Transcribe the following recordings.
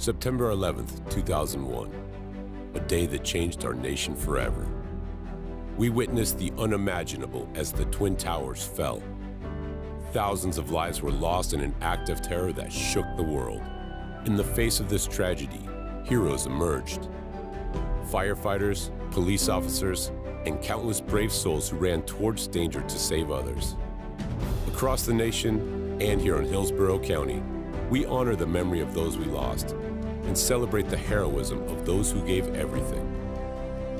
September 11th, 2001, a day that changed our nation forever. We witnessed the unimaginable as the Twin Towers fell. Thousands of lives were lost in an act of terror that shook the world. In the face of this tragedy, heroes emerged. Firefighters, police officers, and countless brave souls who ran towards danger to save others. Across the nation and here in Hillsborough County, we honor the memory of those we lost and celebrate the heroism of those who gave everything.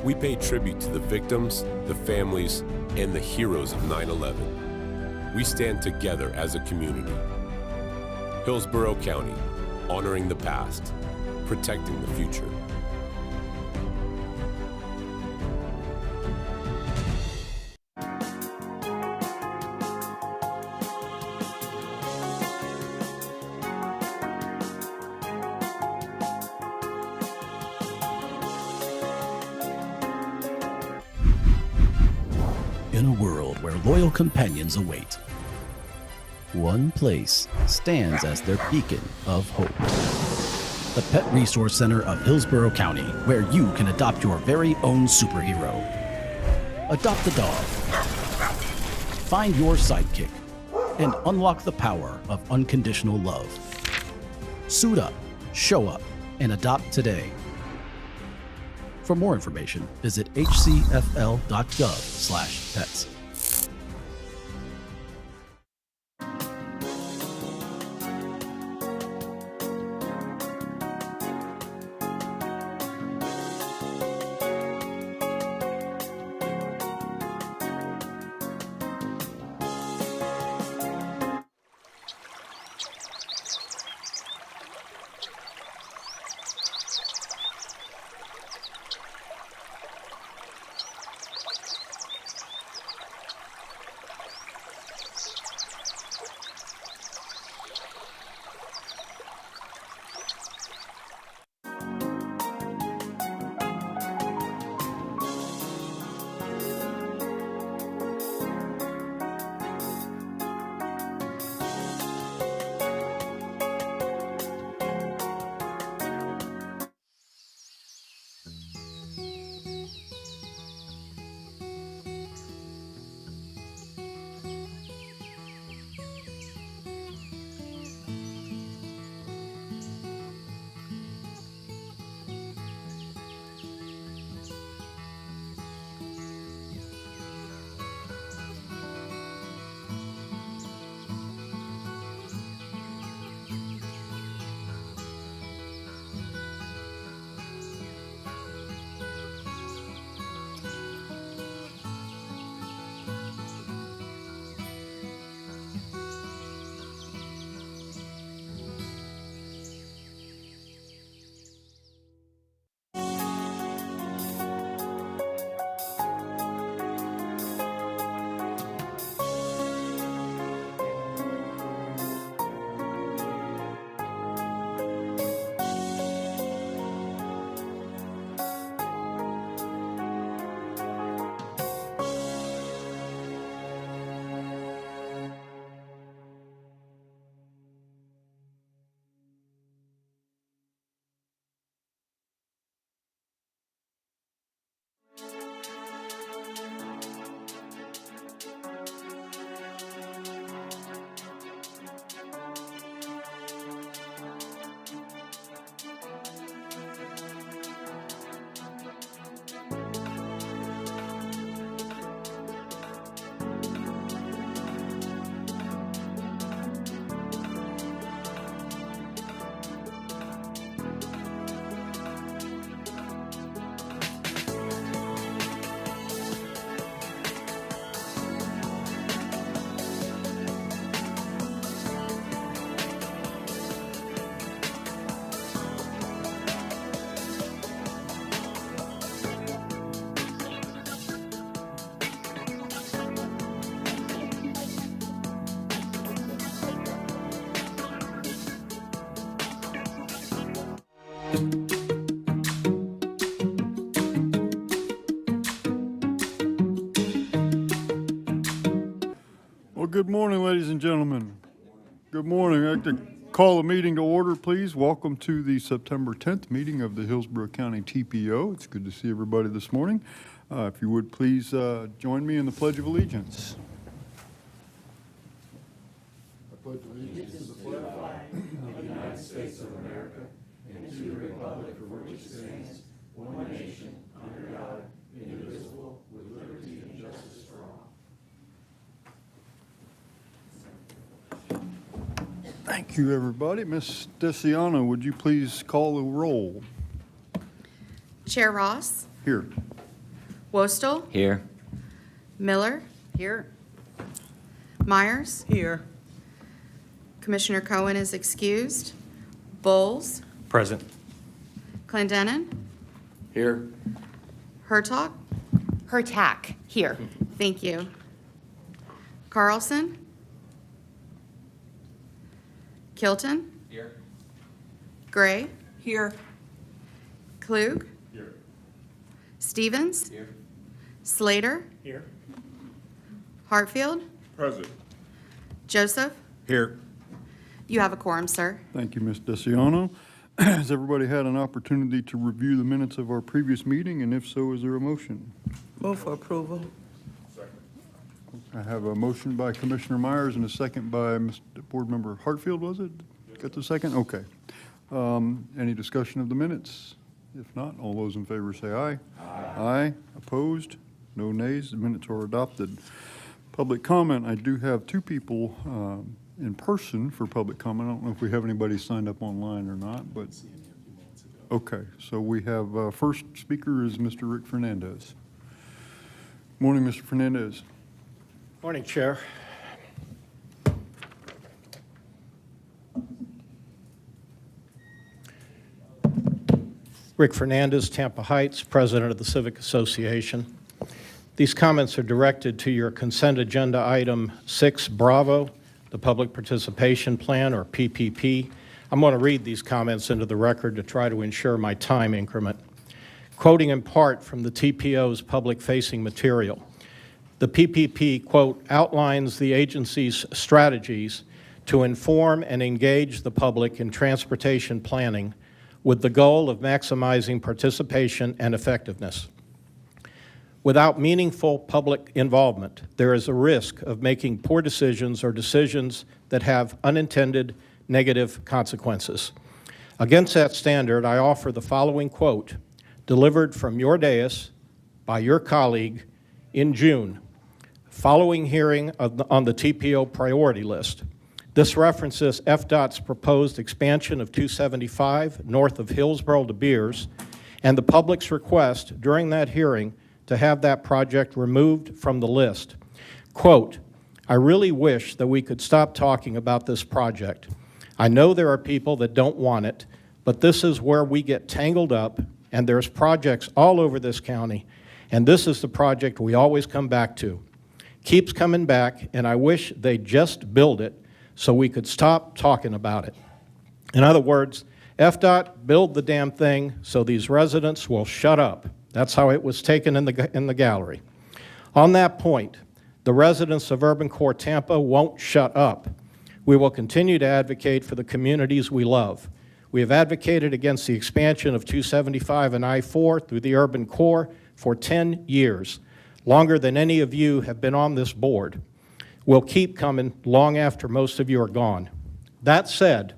We pay tribute to the victims, the families, and the heroes of 9/11. We stand together as a community. Hillsborough County, honoring the past, protecting the future. In a world where loyal companions await, one place stands as their beacon of hope. The Pet Resource Center of Hillsborough County, where you can adopt your very own superhero. Adopt a dog. Find your sidekick and unlock the power of unconditional love. Suit up, show up, and adopt today. For more information, visit hcfl.gov/pets. Well, good morning, ladies and gentlemen. Good morning. I'd like to Call the meeting to order, please. Welcome to the September 10th meeting of the Hillsborough County TPO. It's good to see everybody this morning. If you would please join me in the Pledge of Allegiance. I pledge allegiance to the flag of the United States of America and to the republic for which it stands, one nation, under God, indivisible, with liberty and justice for all. Thank you, everybody. Ms. Deciano, would you please call the roll? Chair Ross, Here. Wostel, Here. Miller, Here. Myers, Here. Commissioner Cohen is excused, Bowles, Present. Clendenin, Here. Hertog, Hertak. Here. thank you, Carlson, Kilton, Here. Gray, Here. Klug, Here. Stevens, Here. Slater, Here. Hartfield, Present. Joseph. Here. You have a quorum, sir. Thank you, Ms. Deciano. Has everybody had an opportunity to review the minutes of our previous meeting, and if so, is there a motion? Move for approval. I have a motion by Commissioner Myers and a second by Mr. Board Member Hartfield, was it? Got the second? Okay. Any discussion of the minutes? If not, all those in favor say aye. Aye. Opposed? No nays. The minutes are adopted. Public comment. I do have two people in person for public comment. I don't know if we have anybody signed up online or not, but. Okay, so we have, first speaker is Mr. Rick Fernandez. Morning, Mr. Fernandez. Morning, Chair. Rick Fernandez, Tampa Heights, President of the Civic Association. These comments are directed to your consent agenda item 6 Bravo, the Public Participation Plan, or PPP. I'm going to read these comments into the record to try to ensure my time increment. Quoting in part from the TPO's public-facing material, the PPP, quote, outlines the agency's strategies to inform and engage the public in transportation planning with the goal of maximizing participation and effectiveness. Without meaningful public involvement, there is a risk of making poor decisions or decisions that have unintended negative consequences. Against that standard, I offer the following quote, delivered from your dais by your colleague in June, following hearing on the TPO priority list. This references FDOT's proposed expansion of 275 north of Hillsborough to Beers and the public's request during that hearing to have that project removed from the list. Quote, I really wish that we could stop talking about this project. I know there are people that don't want it, but this is where we get tangled up, and there's projects all over this county, and this is the project we always come back to. Keeps coming back, and I wish they'd just build it so we could stop talking about it. In other words, FDOT, build the damn thing so these residents will shut up. That's how it was taken in the gallery. On that point, the residents of Urban Core Tampa won't shut up. We will continue to advocate for the communities we love. We have advocated against the expansion of 275 and I-4 through the Urban Core for 10 years, longer than any of you have been on this board. We'll keep coming long after most of you are gone. That said,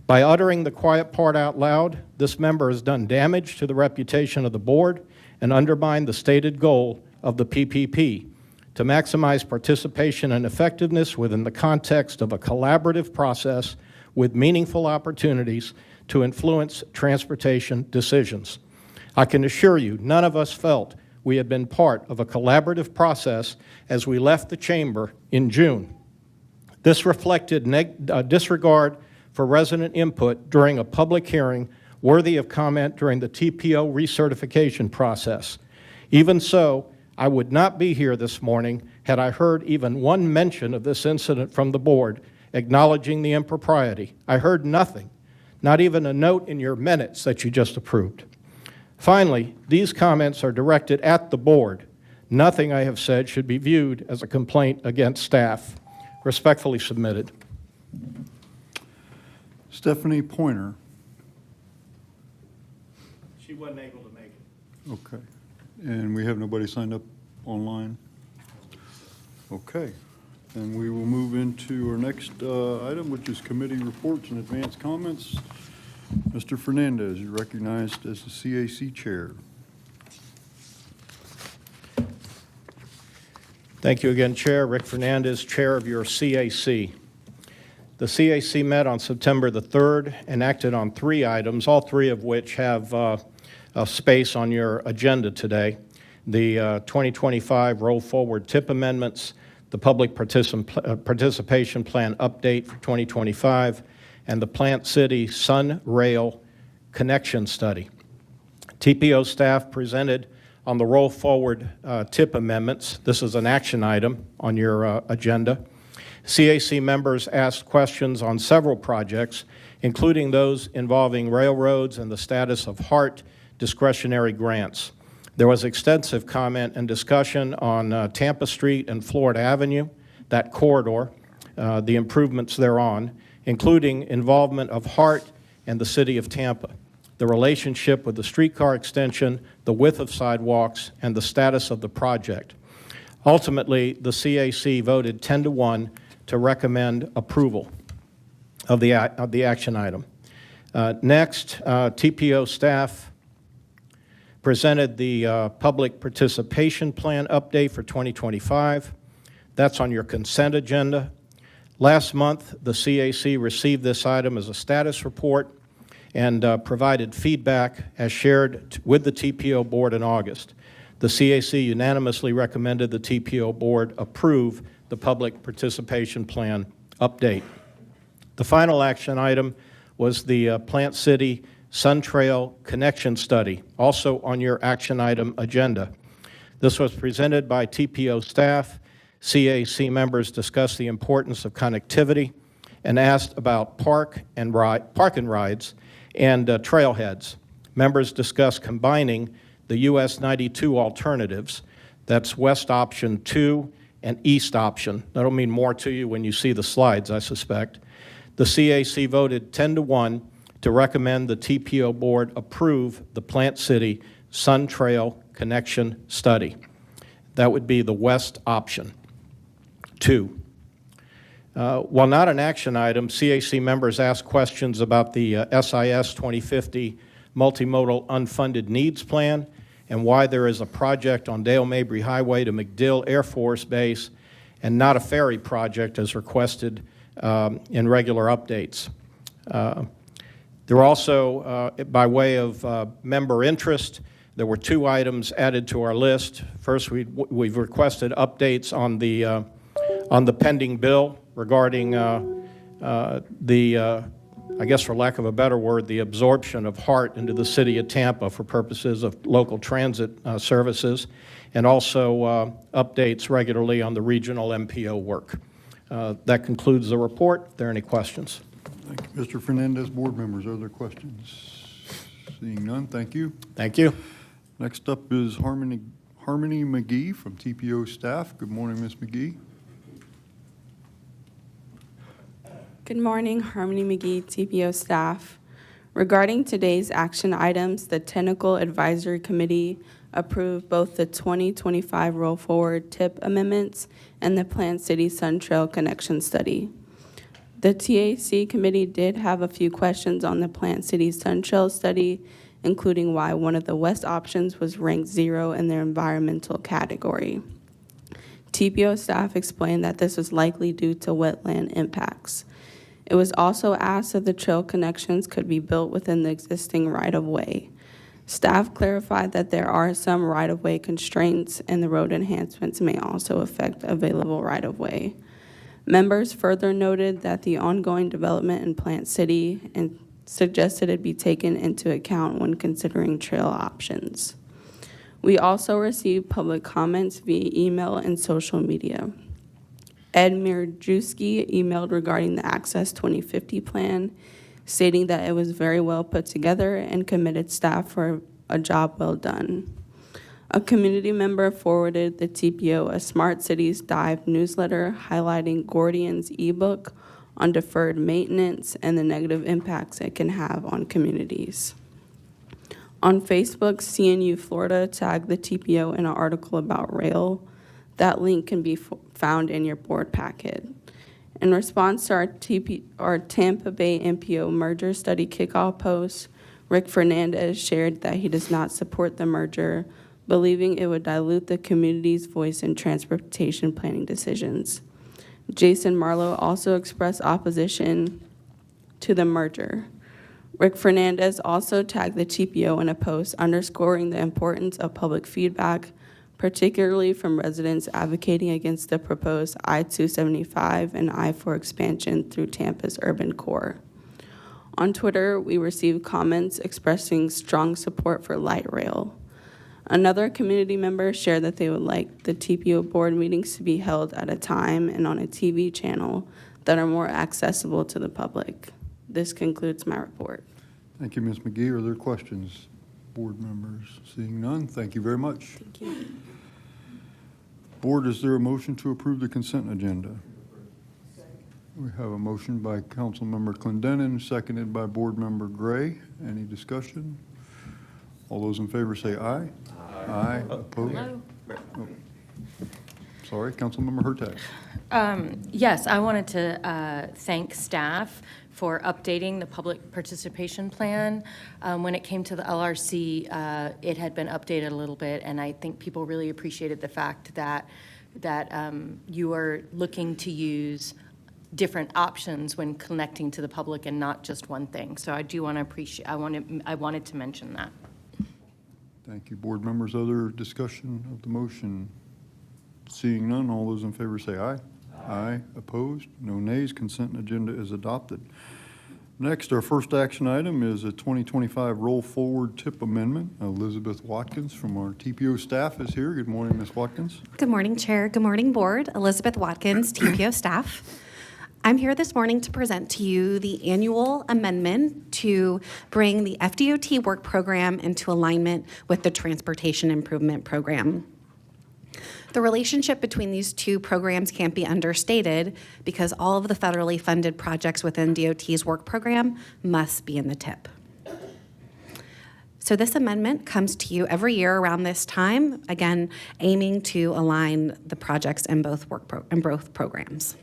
by uttering the quiet part out loud, this member has done damage to the reputation of the board and undermined the stated goal of the PPP, to maximize participation and effectiveness within the context of a collaborative process with meaningful opportunities to influence transportation decisions. I can assure you, none of us felt we had been part of a collaborative process as we left the chamber in June. This reflected disregard for resident input during a public hearing worthy of comment during the TPO recertification process. Even so, I would not be here this morning had I heard even one mention of this incident from the board acknowledging the impropriety. I heard nothing, not even a note in your minutes that you just approved. Finally, these comments are directed at the board. Nothing I have said should be viewed as a complaint against staff. Respectfully submitted. Stephanie Pointer. She wasn't able to make it. Okay. And we have nobody signed up online? Okay. And we will move into our next item, which is committee reports and advance comments. Mr. Fernandez, you're recognized as the CAC Chair. Thank you again, Chair. Rick Fernandez, Chair of your CAC. The CAC met on September the 3rd and acted on 3 items, all 3 of which have a space on your agenda today. The 2025 roll forward tip amendments, the public participation plan update for 2025, and the Plant City Sun Rail connection study. TPO staff presented on the roll forward tip amendments. This is an action item on your agenda. CAC members asked questions on several projects, including those involving railroads and the status of HART discretionary grants. There was extensive comment and discussion on Tampa Street and Florida Avenue, that corridor, the improvements thereon, including involvement of HART and the City of Tampa, the relationship with the streetcar extension, the width of sidewalks, and the status of the project. Ultimately, the CAC voted 10-1 to recommend approval of the action item. Next, TPO staff presented the public participation plan update for 2025. That's on your consent agenda. Last month, the CAC received this item as a status report and provided feedback as shared with the TPO board in August. The CAC unanimously recommended the TPO board approve the public participation plan update. The final action item was the Plant City Sun Trail connection study, also on your action item agenda. This was presented by TPO staff. CAC members discussed the importance of connectivity and asked about park and rides and trailheads. Members discussed combining the US 92 alternatives, that's West Option 2 and East Option. That'll mean more to you when you see the slides, I suspect. The CAC voted 10-1 to recommend the TPO board approve the Plant City Sun Trail connection study. That would be the West Option 2. While not an action item, CAC members asked questions about the SIS 2050 Multimodal Unfunded Needs Plan and why there is a project on Dale Mabry Highway to MacDill Air Force Base and not a ferry project as requested in regular updates. There were also, by way of member interest, there were 2 items added to our list. First, we've requested updates on the pending bill regarding I guess for lack of a better word, the absorption of HART into the City of Tampa for purposes of local transit services, and also updates regularly on the regional MPO work. That concludes the report. Are there any questions? Thank you, Mr. Fernandez. Board members, are there questions? Seeing none, thank you. Thank you. Next up is Harmony McGee from TPO staff. Good morning, Ms. McGee. Good morning, Harmony McGee, TPO staff. Regarding today's action items, the Technical Advisory Committee approved both the 2025 roll forward tip amendments and the Plant City Sun Trail connection study. The TAC committee did have a few questions on the Plant City Sun Trail study, including why one of the west options was ranked 0 in their environmental category. TPO staff explained that this was likely due to wetland impacts. It was also asked if the trail connections could be built within the existing right-of-way. Staff clarified that there are some right-of-way constraints and the road enhancements may also affect available right-of-way. Members further noted that the ongoing development in Plant City and suggested it be taken into account when considering trail options. We also received public comments via email and social media. Ed Mirjewski emailed regarding the Access 2050 plan, stating that it was very well put together and commended staff for a job well done. A community member forwarded the TPO a Smart Cities Dive newsletter highlighting Gordian's ebook on deferred maintenance and the negative impacts it can have on communities. On Facebook, CNU Florida tagged the TPO in an article about rail. That link can be found in your board packet. In response to our Tampa Bay MPO merger study kickoff post, Rick Fernandez shared that he does not support the merger, believing it would dilute the community's voice in transportation planning decisions. Jason Marlowe also expressed opposition to the merger. Rick Fernandez also tagged the TPO in a post underscoring the importance of public feedback, particularly from residents advocating against the proposed I-275 and I-4 expansion through Tampa's urban core. On Twitter, we received comments expressing strong support for light rail. Another community member shared that they would like the TPO board meetings to be held at a time and on a TV channel that are more accessible to the public. This concludes my report. Thank you, Ms. McGee. Are there questions, board members? Seeing none, thank you very much. Thank you. Board, is there a motion to approve the consent agenda? We have a motion by Councilmember Clendenin, seconded by Board Member Gray. Any discussion? All those in favor say aye. Aye. Opposed? Hello. Oh. Sorry, Councilmember Hurtak. Yes, I wanted to thank staff for updating the public participation plan. When it came to the LRC, it had been updated a little bit, and I think people really appreciated the fact that you are looking to use different options when connecting to the public and not just one thing. So I do want to appreciate, I wanted to mention that. Thank you, board members. Other discussion of the motion? Seeing none, all those in favor say aye. Aye. Opposed? No nays. Consent agenda is adopted. Next, our first action item is a 2025 roll forward tip amendment. Elizabeth Watkins from our TPO staff is here. Good morning, Ms. Watkins. Good morning, Chair. Good morning, Board. Elizabeth Watkins, TPO staff. I'm here this morning to present to you the annual amendment to bring the FDOT work program into alignment with the Transportation Improvement Program. The relationship between these two programs can't be understated because all of the federally funded projects within DOT's work program must be in the TIP. So this amendment comes to you every year around this time, again, aiming to align the projects in both programs.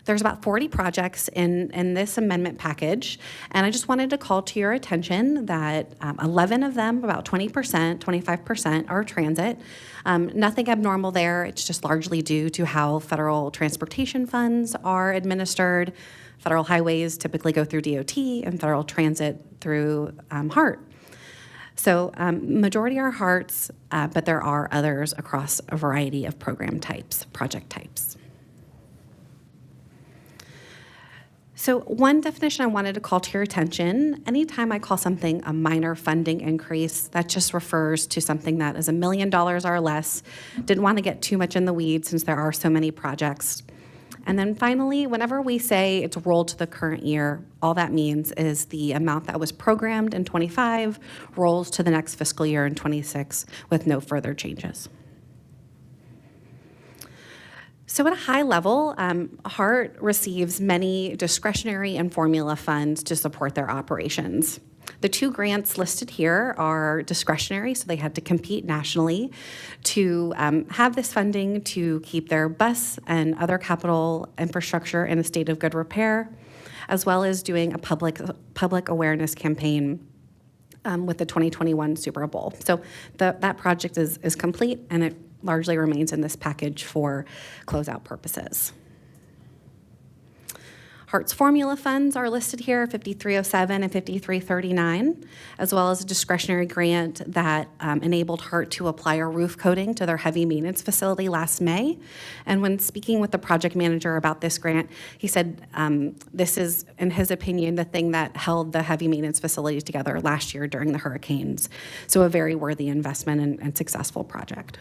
There's about 40 projects in this amendment package, and I just wanted to call to your attention that 11 of them, about 20%, 25%, are transit. Nothing abnormal there. It's just largely due to how federal transportation funds are administered. Federal highways typically go through DOT, and federal transit through HART. So majority are HARTs, but there are others across a variety of program types, project types. So one definition I wanted to call to your attention, anytime I call something a minor funding increase, that just refers to something that is $1 million or less. Didn't want to get too much in the weeds since there are so many projects. And then finally, whenever we say it's rolled to the current year, all that means is the amount that was programmed in '25 rolls to the next fiscal year in '26 with no further changes. So at a high level, HART receives many discretionary and formula funds to support their operations. The two grants listed here are discretionary, so they had to compete nationally to have this funding to keep their bus and other capital infrastructure in a state of good repair, as well as doing a public awareness campaign with the 2021 Super Bowl. So that project is complete, and it largely remains in this package for closeout purposes. HART's formula funds are listed here, 5307 and 5339, as well as a discretionary grant that enabled HART to apply a roof coating to their heavy maintenance facility last May. And when speaking with the project manager about this grant, he said this is, in his opinion, the thing that held the heavy maintenance facilities together last year during the hurricanes. So a very worthy investment and successful project.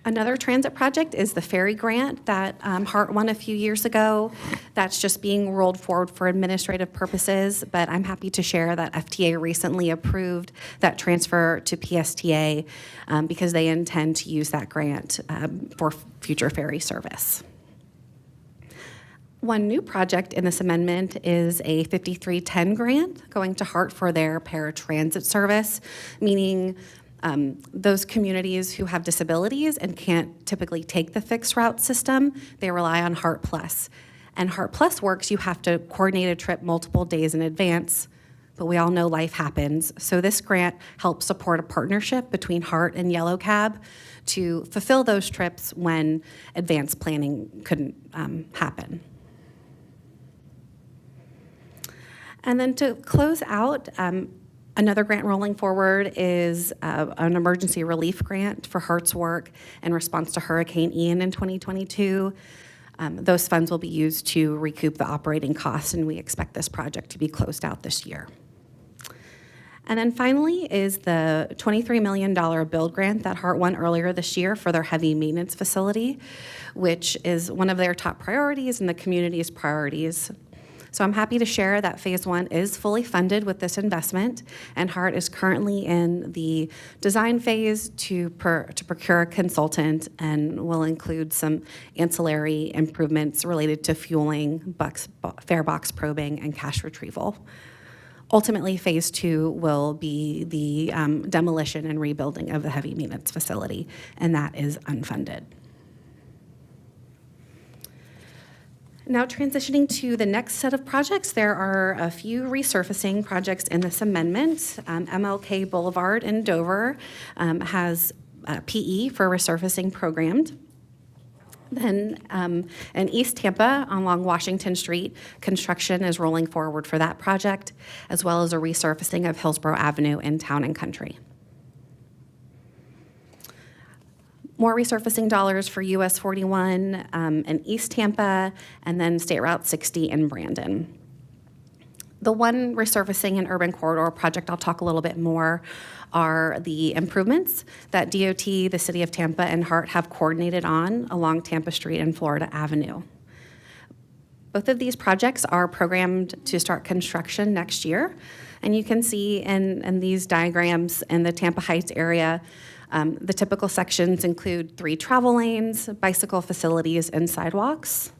Another transit project is the ferry grant that Hart won a few years ago. That's just being rolled forward for administrative purposes, but I'm happy to share that FTA recently approved that transfer to PSTA because they intend to use that grant for future ferry service. One new project in this amendment is a 5310 grant going to Hart for their paratransit service, meaning those communities who have disabilities and can't typically take the fixed route system, they rely on Hart Plus. And Hart Plus works, you have to coordinate a trip multiple days in advance, but we all know life happens. So this grant helps support a partnership between Hart and Yellow Cab to fulfill those trips when advanced planning couldn't happen. And then to close out, another grant rolling forward is an emergency relief grant for Hart's work in response to Hurricane Ian in 2022. Those funds will be used to recoup the operating costs, and we expect this project to be closed out this year. And then finally is the $23 million build grant that Hart won earlier this year for their heavy maintenance facility, which is one of their top priorities and the community's priorities. So I'm happy to share that Phase 1 is fully funded with this investment, and Hart is currently in the design phase to procure a consultant and will include some ancillary improvements related to fueling, fare box probing, and cash retrieval. Ultimately, Phase 2 will be the demolition and rebuilding of the heavy maintenance facility, and that is unfunded. Now transitioning to the next set of projects, there are a few resurfacing projects in this amendment. MLK Boulevard in Dover has PE for resurfacing programmed. Then in East Tampa along Washington Street, construction is rolling forward for that project, as well as a resurfacing of Hillsborough Avenue in Town and Country. More resurfacing dollars for US 41 in East Tampa, and then State Route 60 in Brandon. The one resurfacing and urban corridor project I'll talk a little bit more are the improvements that DOT, the City of Tampa, and Hart have coordinated on along Tampa Street and Florida Avenue. Both of these projects are programmed to start construction next year, and you can see in these diagrams in the Tampa Heights area, the typical sections include 3 travel lanes, bicycle facilities, and sidewalks.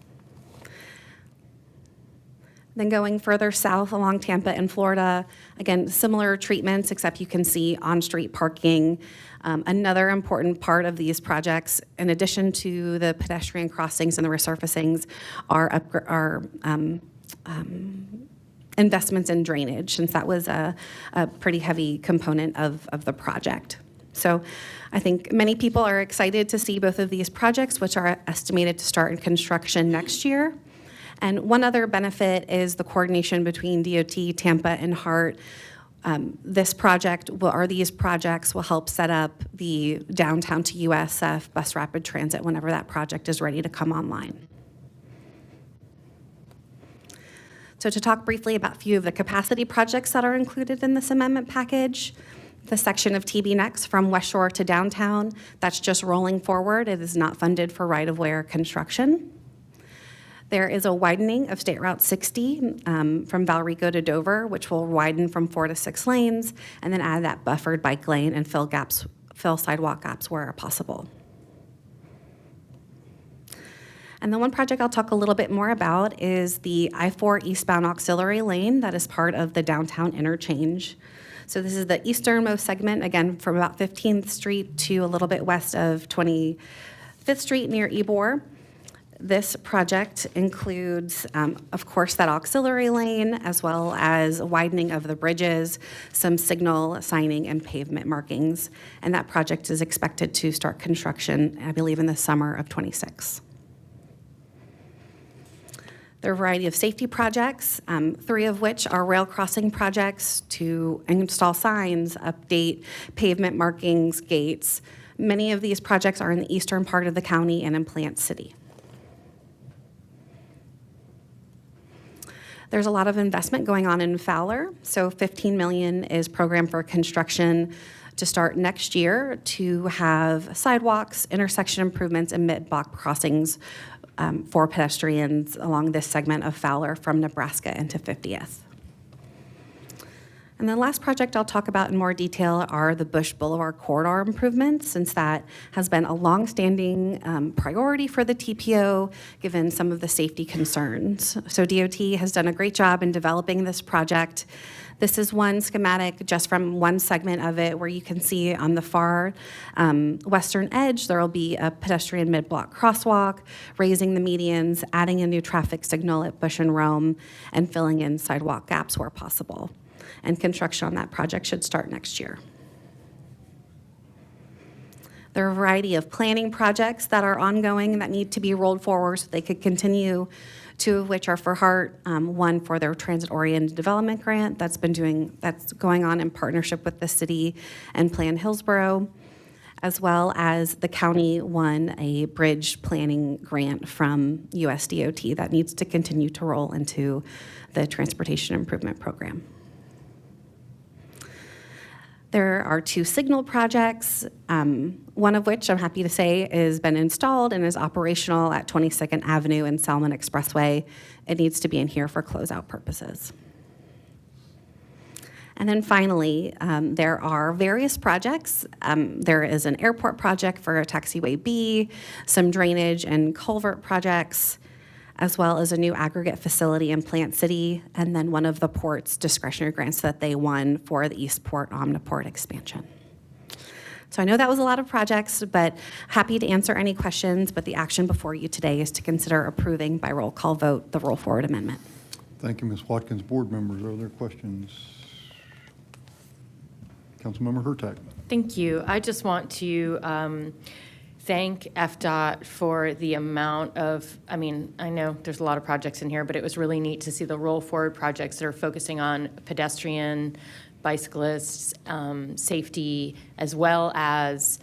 Then going further south along Tampa and Florida, again, similar treatments, except you can see on-street parking. Another important part of these projects, in addition to the pedestrian crossings and the resurfacings, are investments in drainage, since that was a pretty heavy component of the project. So I think many people are excited to see both of these projects, which are estimated to start in construction next year. And one other benefit is the coordination between DOT, Tampa, and Hart. These projects will help set up the downtown to USF bus rapid transit whenever that project is ready to come online. So to talk briefly about a few of the capacity projects that are included in this amendment package, the section of TB Next from West Shore to downtown, that's just rolling forward. It is not funded for right-of-way or construction. There is a widening of State Route 60 from Valrico to Dover, which will widen from 4 to 6 lanes, and then add that buffered bike lane and fill sidewalk gaps where possible. And the one project I'll talk a little bit more about is the I-4 eastbound auxiliary lane that is part of the downtown interchange. So this is the easternmost segment, again, from about 15th Street to a little bit west of 25th Street near Ybor. This project includes, of course, that auxiliary lane, as well as widening of the bridges, some signal signing, and pavement markings. And that project is expected to start construction, I believe, in the summer of '26. There are a variety of safety projects, 3 of which are rail crossing projects to install signs, update pavement markings, gates. Many of these projects are in the eastern part of the county and in Plant City. There's a lot of investment going on in Fowler. So $15 million is programmed for construction to start next year to have sidewalks, intersection improvements, and mid-block crossings for pedestrians along this segment of Fowler from Nebraska into 50th. And the last project I'll talk about in more detail are the Bush Boulevard corridor improvements, since that has been a longstanding priority for the TPO, given some of the safety concerns. So DOT has done a great job in developing this project. This is one schematic just from one segment of it, where you can see on the far western edge, there will be a pedestrian mid-block crosswalk, raising the medians, adding a new traffic signal at Bush and Rome, and filling in sidewalk gaps where possible. And construction on that project should start next year. There are a variety of planning projects that are ongoing that need to be rolled forward so they could continue, two of which are for HART, one for their transit-oriented development grant that's going on in partnership with the city and Plan Hillsborough, as well as the county won a bridge planning grant from USDOT that needs to continue to roll into the transportation improvement program. There are two signal projects, one of which I'm happy to say has been installed and is operational at 22nd Avenue and Salmon Expressway. It needs to be in here for closeout purposes. And then finally, there are various projects. There is an airport project for Taxiway B, some drainage and culvert projects, as well as a new aggregate facility in Plant City, and then one of the port's discretionary grants that they won for the Eastport Omniport expansion. So I know that was a lot of projects, but happy to answer any questions, but the action before you today is to consider approving by roll call vote the roll forward amendment. Thank you, Ms. Watkins. Board members, are there questions? Councilmember Hurtak. Thank you. I just want to thank FDOT for the amount of, I know there's a lot of projects in here, but it was really neat to see the roll forward projects that are focusing on pedestrian, bicyclists, safety, as well as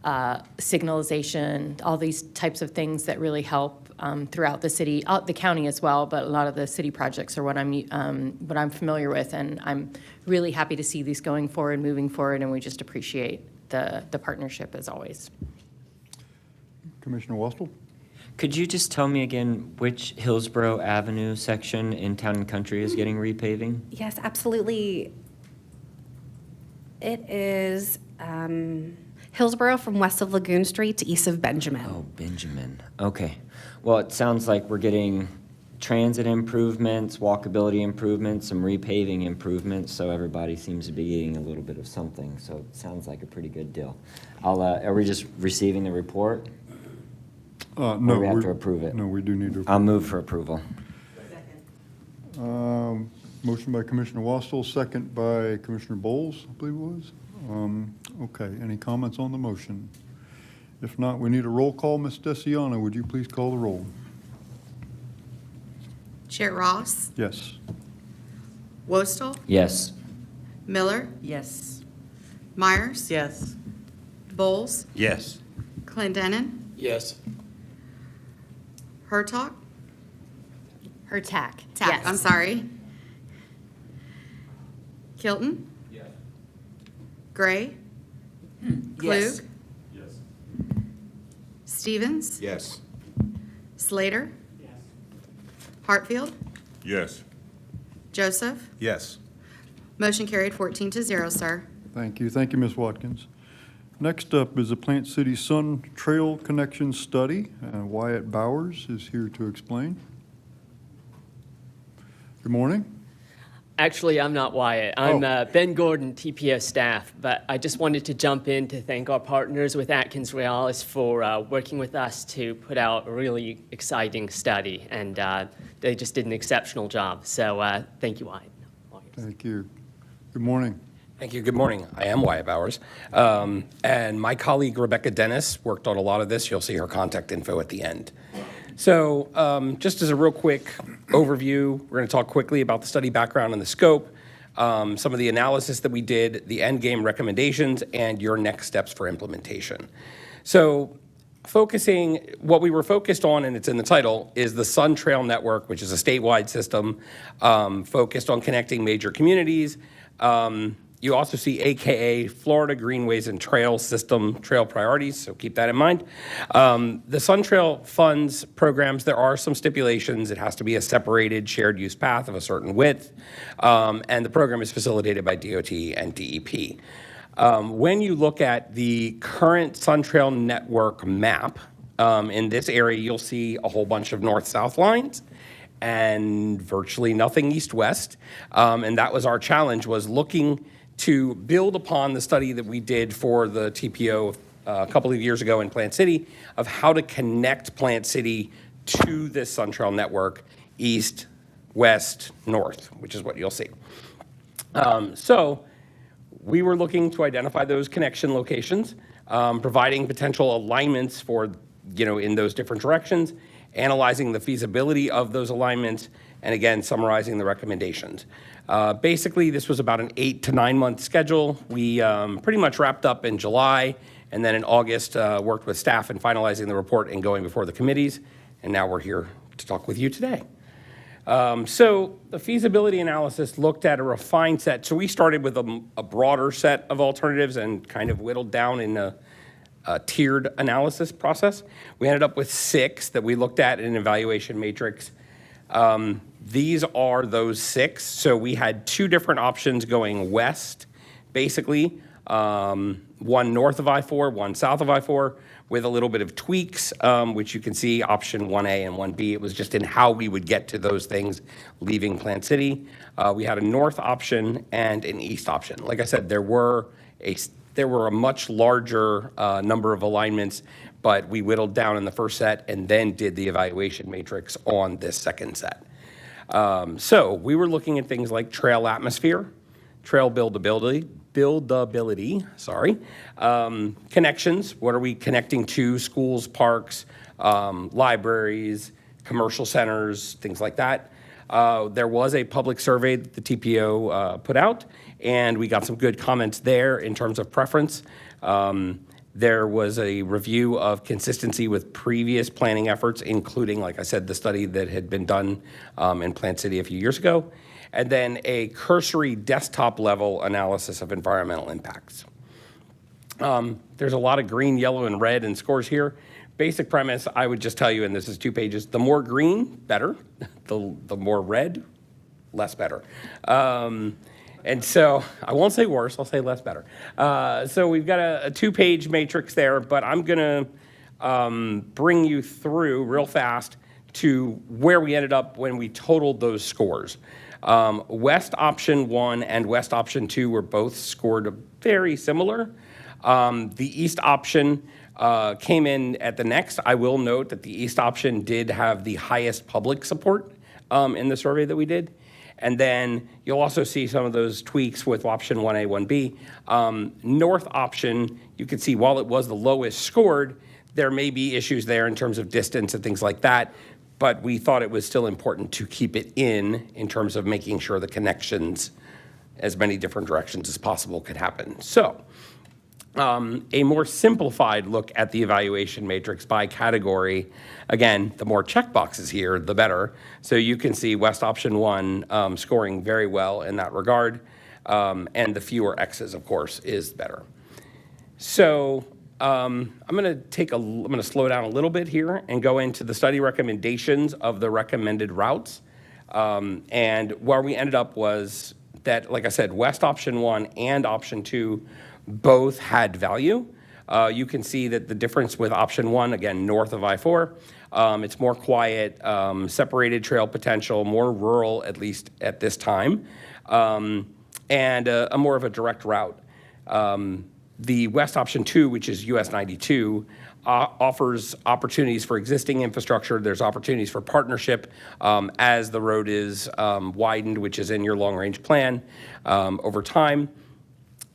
signalization, all these types of things that really help throughout the city, the county as well, but a lot of the city projects are what I'm familiar with, and I'm really happy to see these going forward, moving forward, and we just appreciate the partnership as always. Commissioner Wostel? Could you just tell me again which Hillsborough Avenue section in Town and Country is getting repaving? Yes, absolutely. It is Hillsborough from west of Lagoon Street to east of Benjamin. Oh, Benjamin. Okay. Well, it sounds like we're getting transit improvements, walkability improvements, some repaving improvements, so everybody seems to be getting a little bit of something. So it sounds like a pretty good deal. Are we just receiving the report? No. Or we have to approve it? No, we do need to approve. I'll move for approval. Motion by Commissioner Wostel, second by Commissioner Bowles, I believe it was. Okay, any comments on the motion? If not, we need a roll call. Ms. Desiano, would you please call the roll? Chair Ross, Yes. Wostel, Yes. Miller, Yes. Myers, Yes. Bowles, Yes. Clendenin, Yes. Hurtak, Hurtak. Tack, I'm sorry. Kilton, Yes. Gray, Yes. Klug, Stevens, Yes. Slater, Hartfield, Yes. Joseph. Yes. Motion carried 14-0, sir. Thank you. Thank you, Ms. Watkins. Next up is the Plant City Sun Trail Connection Study. Wyatt Bowers is here to explain. Good morning. Actually, I'm not Wyatt. I'm Ben Gordon, TPO staff, but I just wanted to jump in to thank our partners with Atkins Realis for working with us to put out a really exciting study, and they just did an exceptional job. So thank you, Wyatt. Thank you. Good morning. Thank you. Good morning. I am Wyatt Bowers. And my colleague Rebecca Dennis worked on a lot of this. You'll see her contact info at the end. So just as a real quick overview, we're going to talk quickly about the study background and the scope, some of the analysis that we did, the end game recommendations, and your next steps for implementation. So what we were focused on, and it's in the title, is the Sun Trail Network, which is a statewide system focused on connecting major communities, You also see AKA Florida Greenways and Trail System Trail Priorities, so keep that in mind. The Sun Trail Funds programs, there are some stipulations. It has to be a separated shared use path of a certain width, and the program is facilitated by DOT and DEP. When you look at the current Sun Trail network map, in this area, you'll see a whole bunch of north-south lines and virtually nothing east-west. And that was our challenge, was looking to build upon the study that we did for the TPO a couple of years ago in Plant City of how to connect Plant City to this Sun Trail network, east, west, north, which is what you'll see. So we were looking to identify those connection locations, providing potential alignments for, in those different directions, analyzing the feasibility of those alignments, and again, summarizing the recommendations. Basically, this was about an 8 to 9 month schedule. We pretty much wrapped up in July, and then in August, worked with staff in finalizing the report and going before the committees, and now we're here to talk with you today. So the feasibility analysis looked at a refined set. So we started with a broader set of alternatives and kind of whittled down in a tiered analysis process. We ended up with 6 that we looked at in an evaluation matrix. These are those 6. So we had 2 different options going west, basically, one north of I-4, one south of I-4, with a little bit of tweaks, which you can see option 1A and 1B. It was just in how we would get to those things leaving Plant City. We had a north option and an east option. Like I said, there were a much larger number of alignments, but we whittled down in the first set and then did the evaluation matrix on this second set. So we were looking at things like trail atmosphere, trail buildability, connections. What are we connecting to? Schools, parks, libraries, commercial centers, things like that. There was a public survey that the TPO put out, and we got some good comments there in terms of preference. There was a review of consistency with previous planning efforts, including, like I said, the study that had been done in Plant City a few years ago, and then a cursory desktop level analysis of environmental impacts. There's a lot of green, yellow, and red in scores here. Basic premise, I would just tell you, and this is 2 pages, the more green, better. The more red, less better. And so I won't say worse, I'll say less better. So we've got a 2-page matrix there, but I'm gonna bring you through real fast to where we ended up when we totaled those scores. West option 1 and West option 2 were both scored very similar. The East option came in at the next. I will note that the East option did have the highest public support in the survey that we did. And then you'll also see some of those tweaks with option 1A, 1B. North option, you can see while it was the lowest scored, there may be issues there in terms of distance and things like that, but we thought it was still important to keep it in terms of making sure the connections, as many different directions as possible, could happen. So a more simplified look at the evaluation matrix by category. Again, the more checkboxes here, the better. So you can see West option 1 scoring very well in that regard, and the fewer X's, of course, is better. So I'm gonna slow down a little bit here and go into the study recommendations of the recommended routes. And where we ended up was that, like I said, West option 1 and option 2 both had value. You can see that the difference with option 1, again, north of I-4, it's more quiet, separated trail potential, more rural, at least at this time, and a more of a direct route. The West option 2, which is US 92, offers opportunities for existing infrastructure. There's opportunities for partnership as the road is widened, which is in your long-range plan over time.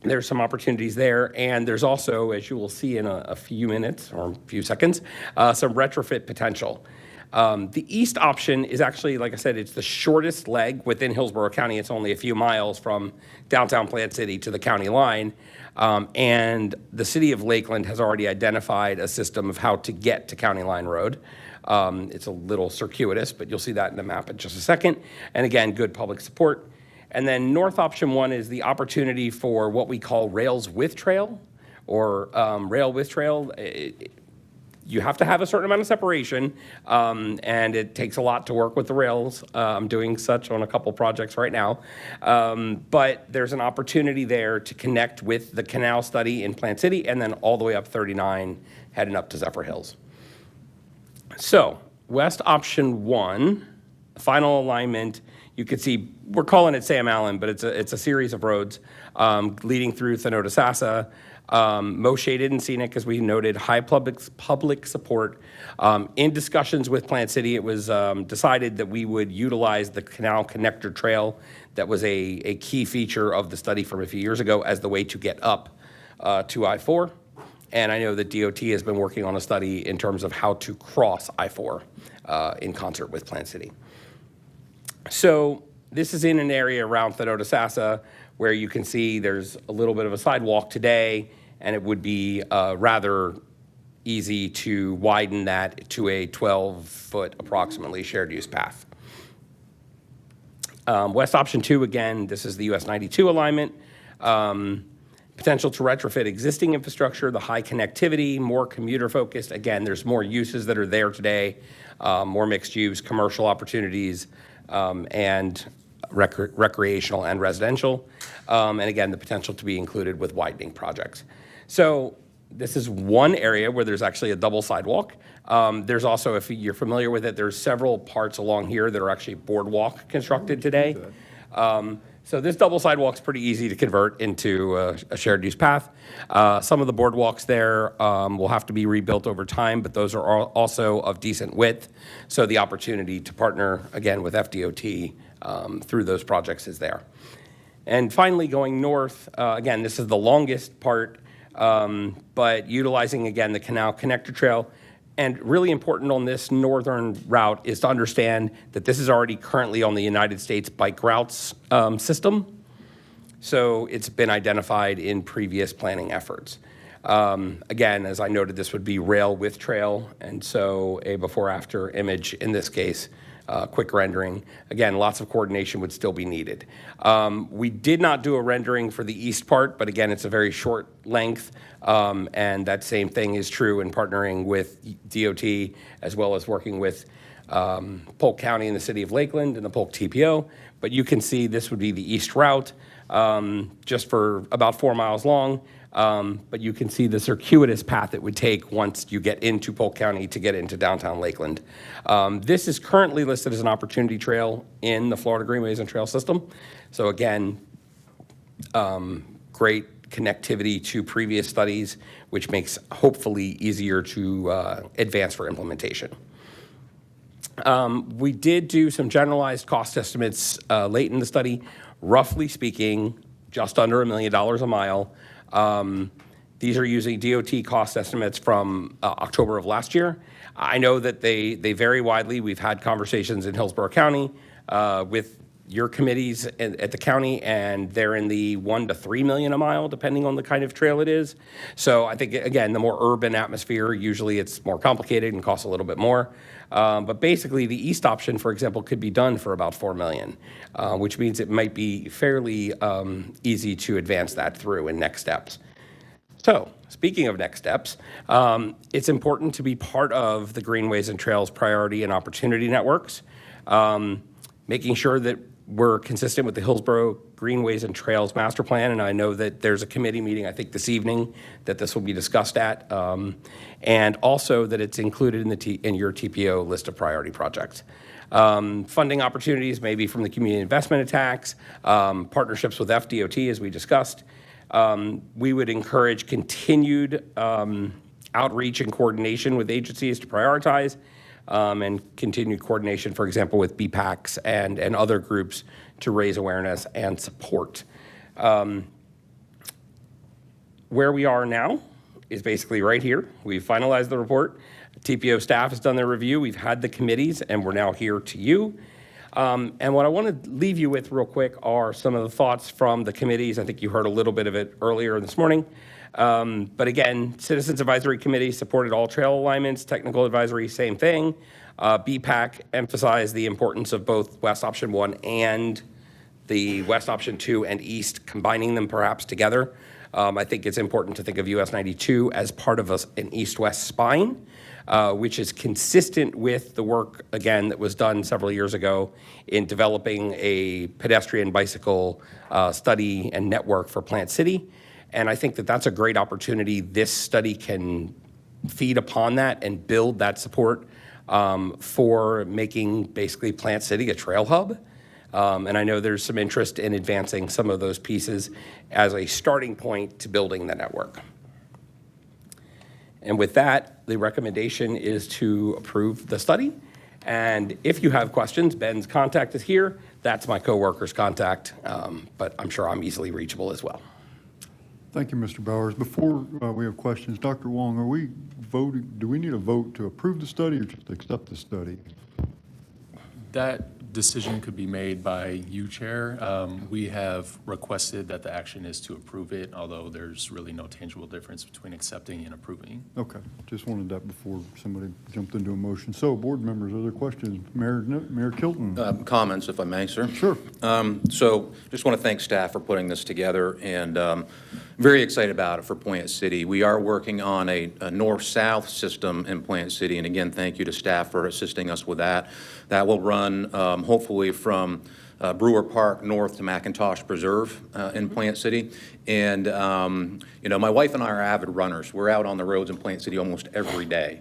There's some opportunities there, and there's also, as you will see in a few minutes or a few seconds, some retrofit potential. The east option is actually, like I said, it's the shortest leg within Hillsborough County. It's only a few miles from downtown Plant City to the county line, and the city of Lakeland has already identified a system of how to get to County Line Road. It's a little circuitous, but you'll see that in the map in just a second. And again, good public support. And then north option 1 is the opportunity for what we call rails with trail, or rail with trail. You have to have a certain amount of separation, and it takes a lot to work with the rails. I'm doing such on a couple projects right now. But there's an opportunity there to connect with the canal study in Plant City and then all the way up 39, heading up to Zephyr Hills. So west option 1, final alignment, you can see, we're calling it Sam Allen, but it's a series of roads leading through Thanota-Sassa. Most shaded and scenic, as we noted, high public support. In discussions with Plant City, it was decided that we would utilize the Canal Connector Trail that was a key feature of the study from a few years ago as the way to get up to I-4. And I know that DOT has been working on a study in terms of how to cross I-4 in concert with Plant City. So this is in an area around Thanota-Sassa where you can see there's a little bit of a sidewalk today, and it would be rather easy to widen that to a 12-foot approximately shared use path. West option 2, again, this is the US 92 alignment. Potential to retrofit existing infrastructure, the high connectivity, more commuter focused. Again, there's more uses that are there today, more mixed use, commercial opportunities, and recreational and residential. And again, the potential to be included with widening projects. So this is one area where there's actually a double sidewalk. There's also, if you're familiar with it, there's several parts along here that are actually boardwalk constructed today. So this double sidewalk's pretty easy to convert into a shared use path. Some of the boardwalks there will have to be rebuilt over time, but those are also of decent width. So the opportunity to partner, again, with FDOT through those projects is there. And finally, going north, again, this is the longest part, but utilizing, again, the Canal Connector Trail. And really important on this northern route is to understand that this is already currently on the United States bike routes system. So it's been identified in previous planning efforts. Again, as I noted, this would be rail with trail, and so a before-after image in this case, quick rendering. Again, lots of coordination would still be needed. We did not do a rendering for the east part, but again, it's a very short length, and that same thing is true in partnering with DOT as well as working with Polk County and the city of Lakeland and the Polk TPO. But you can see this would be the east route, just for about 4 miles long. But you can see the circuitous path it would take once you get into Polk County to get into downtown Lakeland. This is currently listed as an opportunity trail in the Florida Greenways and Trail System. So again, great connectivity to previous studies, which makes hopefully easier to advance for implementation. We did do some generalized cost estimates late in the study. Roughly speaking, just under $1 million a mile. These are using DOT cost estimates from October of last year. I know that they vary widely. We've had conversations in Hillsborough County with your committees at the county, and they're in the $1 to $3 million a mile, depending on the kind of trail it is. So I think, again, the more urban atmosphere, usually it's more complicated and costs a little bit more. But basically, the east option, for example, could be done for about $4 million, which means it might be fairly easy to advance that through in next steps. So, speaking of next steps, it's important to be part of the Greenways and Trails Priority and Opportunity Networks, making sure that we're consistent with the Hillsborough Greenways and Trails Master Plan, and I know that there's a committee meeting, I think this evening, that this will be discussed at, and also that it's included in your TPO list of priority projects. Funding opportunities maybe from the community investment tax, partnerships with FDOT as we discussed. We would encourage continued outreach and coordination with agencies to prioritize, and continued coordination, for example, with BPACs and other groups to raise awareness and support. Where we are now is basically right here. We've finalized the report. TPO staff has done their review. We've had the committees, and we're now here to you. And what I want to leave you with real quick are some of the thoughts from the committees. I think you heard a little bit of it earlier this morning. But again, Citizens Advisory Committee supported all trail alignments. Technical Advisory, same thing. BPAC emphasized the importance of both West Option 1 and the west option 2 and east, combining them perhaps together. I think it's important to think of US 92 as part of an east-west spine, which is consistent with the work, again, that was done several years ago in developing a pedestrian bicycle study and network for Plant City. And I think that that's a great opportunity. This study can feed upon that and build that support for making basically Plant City a trail hub. And I know there's some interest in advancing some of those pieces as a starting point to building the network. And with that, the recommendation is to approve the study. And if you have questions, Ben's contact is here. That's my coworker's contact, but I'm sure I'm easily reachable as well. Thank you, Mr. Bowers. Before we have questions, Dr. Wong, are we voting, do we need a vote to approve the study or just accept the study? That decision could be made by you, Chair. We have requested that the action is to approve it, although there's really no tangible difference between accepting and approving. Okay, just wanted that before somebody jumped into a motion. So, board members, other questions? Mayor Kilton? Comments, if I may, sir. Sure. So just want to thank staff for putting this together, and very excited about it for Plant City. We are working on a north-south system in Plant City, and again, thank you to staff for assisting us with that. That will run hopefully from Brewer Park north to McIntosh Preserve in Plant City. And, you know, my wife and I are avid runners. We're out on the roads in Plant City almost every day.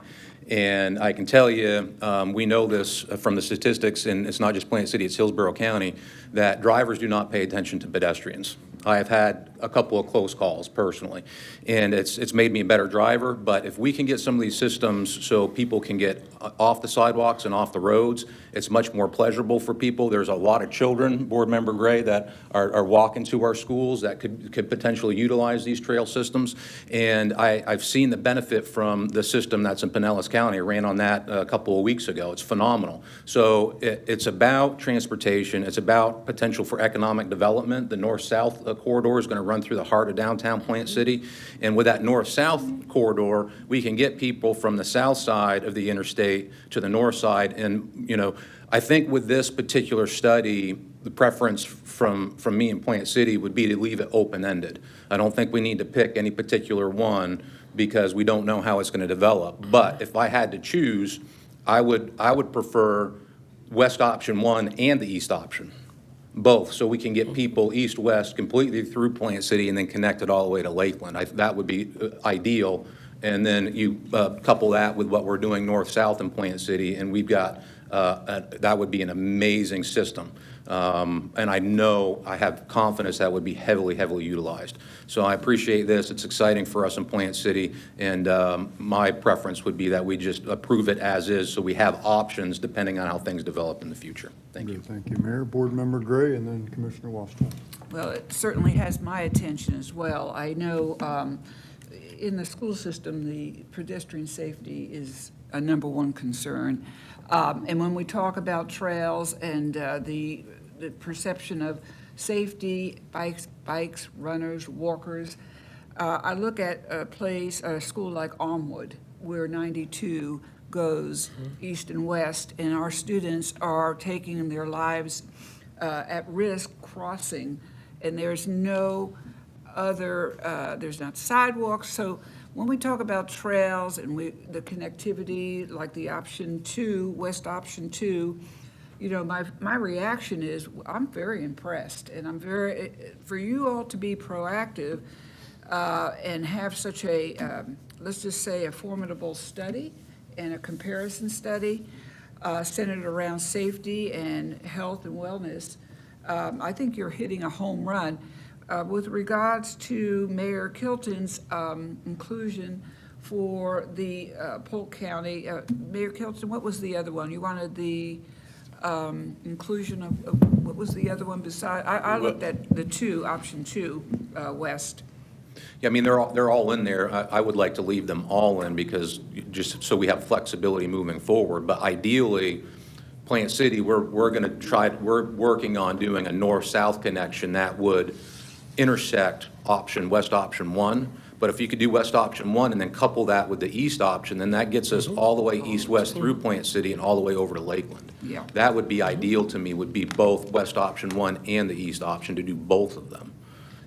And I can tell you, we know this from the statistics, and it's not just Plant City, it's Hillsborough County, that drivers do not pay attention to pedestrians. I have had a couple of close calls personally, and it's made me a better driver. But if we can get some of these systems so people can get off the sidewalks and off the roads, it's much more pleasurable for people. There's a lot of children, Board Member Gray, that are walking to our schools that could potentially utilize these trail systems. And I've seen the benefit from the system that's in Pinellas County. I ran on that a couple of weeks ago. It's phenomenal. So it's about transportation. It's about potential for economic development. The north-south corridor is going to run through the heart of downtown Plant City. And with that north-south corridor, we can get people from the south side of the interstate to the north side. And, you know, I think with this particular study, the preference from me in Plant City would be to leave it open-ended. I don't think we need to pick any particular one because we don't know how it's going to develop. But if I had to choose, I would prefer west option 1 and the east option, both, so we can get people east-west completely through Plant City and then connect it all the way to Lakeland. That would be ideal. And then you couple that with what we're doing north-south in Plant City, and we've got, that would be an amazing system. And I know, I have confidence that would be heavily, heavily utilized. So I appreciate this. It's exciting for us in Plant City, and my preference would be that we just approve it as is so we have options depending on how things develop in the future. Thank you. Thank you, Mayor. Board Member Gray, and then Commissioner Washington. Well, it certainly has my attention as well. I know in the school system, the pedestrian safety is a #1 concern. And when we talk about trails and the perception of safety, bikes, runners, walkers, I look at a school like Armwood, where 92 goes east and west, and our students are taking their lives at risk crossing, and there's no other, there's not sidewalks. So when we talk about trails and the connectivity, like the option 2, west option 2, you know, my reaction is I'm very impressed, and I'm for you all to be proactive and have such a, let's just say, a formidable study and a comparison study centered around safety and health and wellness. I think you're hitting a home run. With regards to Mayor Kilton's inclusion for the Polk County, Mayor Kilton, what was the other one? You wanted the inclusion of what was the other one beside? I looked at the option 2, west. Yeah, I mean, they're all in there. I would like to leave them all in because just so we have flexibility moving forward. But ideally, Plant City, we're working on doing a north-south connection that would intersect west option 1, But if you could do west option 1 and then couple that with the east option, then that gets us all the way east-west through Plant City and all the way over to Lakeland. Yeah. That would be ideal to me, would be both west option 1 and the east option, to do both of them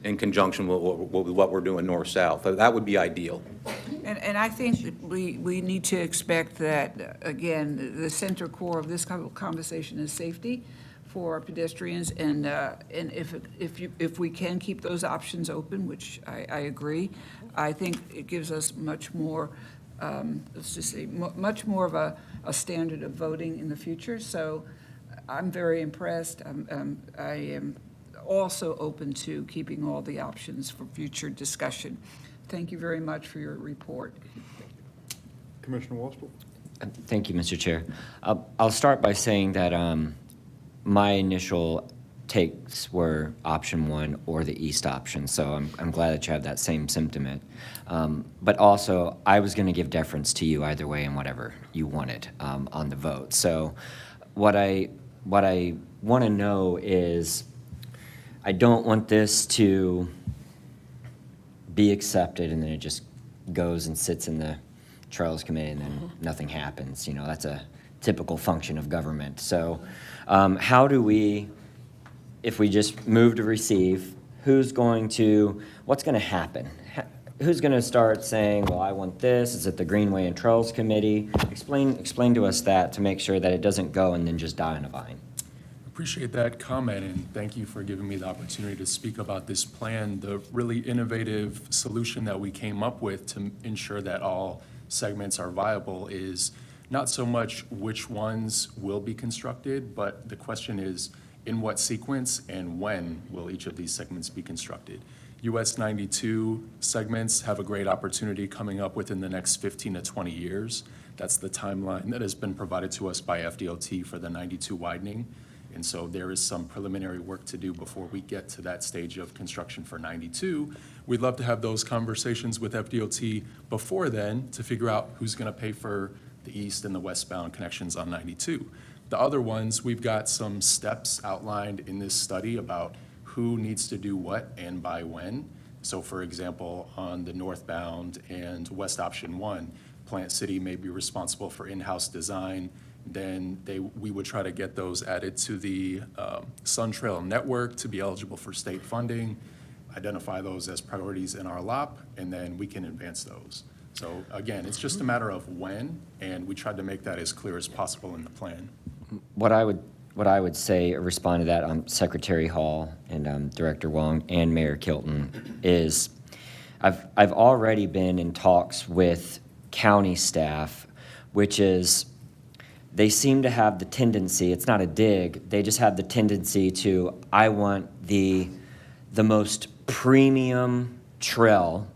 in conjunction with what we're doing north-south. That would be ideal. And I think that we need to expect that, again, the center core of this conversation is safety for pedestrians, and if we can keep those options open, which I agree, I think it gives us much more, let's just say, much more of a standard of voting in the future. So I'm very impressed. I am also open to keeping all the options for future discussion. Thank you very much for your report. Commissioner Waspel? Thank you, Mr. Chair. I'll start by saying that my initial takes were option 1 or the east option, so I'm glad that you have that same sentiment. But also, I was going to give deference to you either way and whatever you wanted on the vote. So what I want to know is, I don't want this to be accepted and then it just goes and sits in the Trails Committee and then nothing happens. You know, that's a typical function of government. So how do we, if we just move to receive, what's going to happen? Who's going to start saying, well, I want this? Is it the Greenway and Trails Committee? Explain to us that, to make sure that it doesn't go and then just die on a vine. Appreciate that comment, and thank you for giving me the opportunity to speak about this plan. The really innovative solution that we came up with to ensure that all segments are viable is not so much which ones will be constructed, but the question is in what sequence and when will each of these segments be constructed. US 92 segments have a great opportunity coming up within the next 15 to 20 years. That's the timeline that has been provided to us by FDOT for the 92 widening. And so there is some preliminary work to do before we get to that stage of construction for 92. We'd love to have those conversations with FDOT before then to figure out who's going to pay for the east and the westbound connections on 92. The other ones, we've got some steps outlined in this study about who needs to do what and by when. So for example, on the northbound and west option 1, Plant City may be responsible for in-house design. Then we would try to get those added to the Sun Trail Network to be eligible for state funding, identify those as priorities in our LOP, and then we can advance those. So again, it's just a matter of when, and we tried to make that as clear as possible in the plan. What I would say, respond to that, Secretary Hall and Director Wong and Mayor Kilton, is I've already been in talks with county staff, which is, they seem to have the tendency, it's not a dig, they just have the tendency to, I want the most premium trail,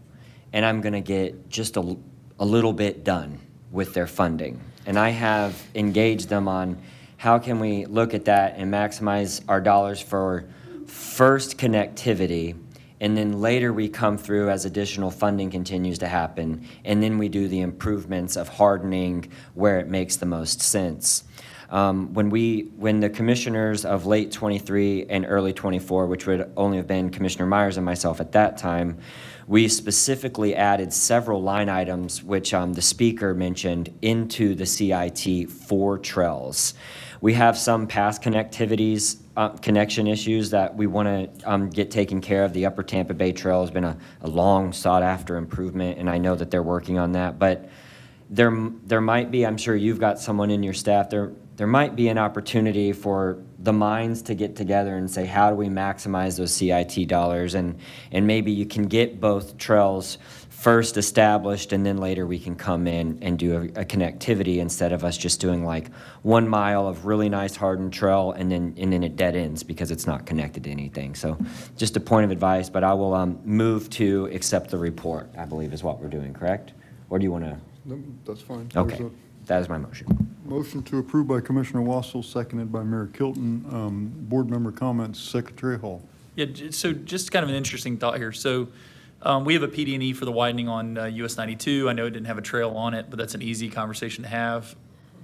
and I'm gonna get just a little bit done with their funding. And I have engaged them on how can we look at that and maximize our dollars for first connectivity, and then later we come through as additional funding continues to happen, and then we do the improvements of hardening where it makes the most sense. When the commissioners of late 23 and early 24, which would only have been Commissioner Myers and myself at that time, we specifically added several line items, which the speaker mentioned, into the CIT for trails. We have some past connection issues that we want to get taken care of. The Upper Tampa Bay Trail has been a long sought-after improvement, and I know that they're working on that. But there might be, I'm sure you've got someone in your staff, there might be an opportunity for the minds to get together and say, how do we maximize those CIT dollars? And maybe you can get both trails first established, and then later we can come in and do a connectivity instead of us just doing like 1 mile of really nice hardened trail and then it dead ends because it's not connected to anything. So just a point of advice, but I will move to accept the report, I believe is what we're doing, correct? Or do you want to? No, that's fine. Okay, that is my motion. Motion to approve by Commissioner Wassel, seconded by Mayor Kilton. Board member comments, Secretary Hall. Yeah, so just kind of an interesting thought here. So we have a PD&E for the widening on US 92. I know it didn't have a trail on it, but that's an easy conversation to have.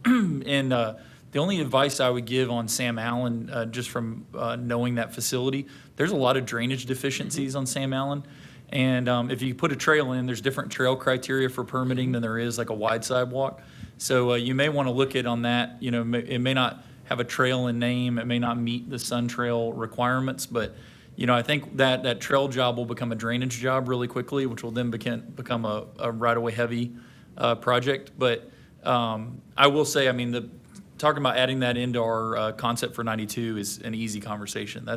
And the only advice I would give on Sam Allen, just from knowing that facility, there's a lot of drainage deficiencies on Sam Allen. And if you put a trail in, there's different trail criteria for permitting than there is like a wide sidewalk. So you may want to look at on that, you know, it may not have a trail in name, it may not meet the Sun Trail requirements, but, you know, I think that trail job will become a drainage job really quickly, which will then become a right-of-way heavy project. But I will say, I mean, talking about adding that into our concept for 92 is an easy conversation.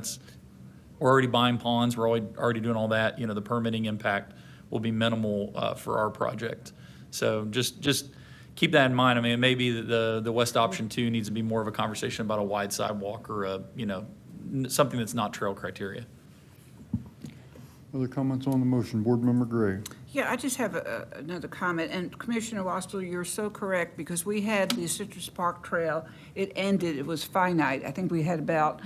We're already buying ponds, we're already doing all that. You know, the permitting impact will be minimal for our project. So just keep that in mind. I mean, maybe the West option 2 needs to be more of a conversation about a wide sidewalk or something that's not trail criteria. Other comments on the motion? Board Member Gray. Yeah, I just have another comment. And Commissioner Wastel, you're so correct, because we had the Citrus Park Trail. It ended, it was finite. I think we had about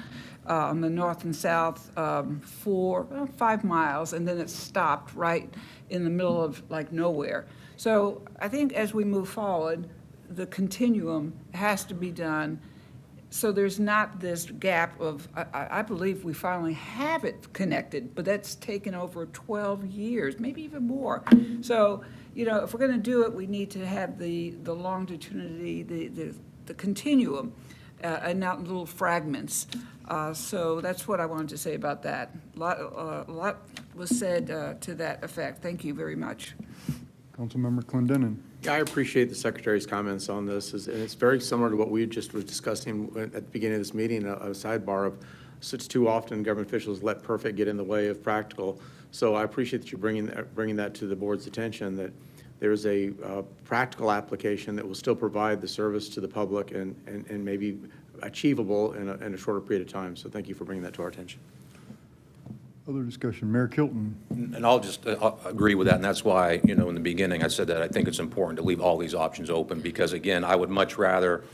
on the north and south 5 miles, and then it stopped right in the middle of like nowhere. So I think as we move forward, the continuum has to be done so there's not this gap of, I believe we finally have it connected, but that's taken over 12 years, maybe even more. So, you know, if we're going to do it, we need to have the longitudinity, the continuum, and not little fragments. So that's what I wanted to say about that. A lot was said to that effect. Thank you very much. Councilmember Clendenin. I appreciate the Secretary's comments on this, and it's very similar to what we just was discussing at the beginning of this meeting, a sidebar of such too often government officials let perfect get in the way of practical. So I appreciate that you're bringing that to the board's attention, that there's a practical application that will still provide the service to the public and maybe achievable in a shorter period of time. So thank you for bringing that to our attention. Other discussion, Mayor Kilton. And I'll just agree with that, and that's why, you know, in the beginning I said that I think it's important to leave all these options open, because again, I would much rather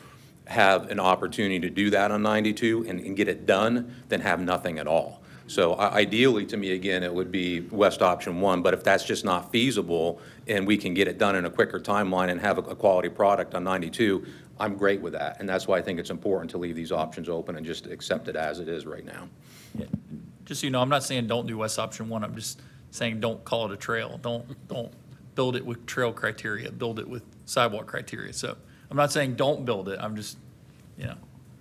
have an opportunity to do that on 92 and get it done than have nothing at all. So ideally, to me, again, it would be West option 1, but if that's just not feasible and we can get it done in a quicker timeline and have a quality product on 92, I'm great with that. And that's why I think it's important to leave these options open and just accept it as it is right now. Yeah. Just so you know, I'm not saying don't do West option 1. I'm just saying don't call it a trail. Don't build it with trail criteria. Build it with sidewalk criteria. So I'm not saying don't build it. I'm just, you know,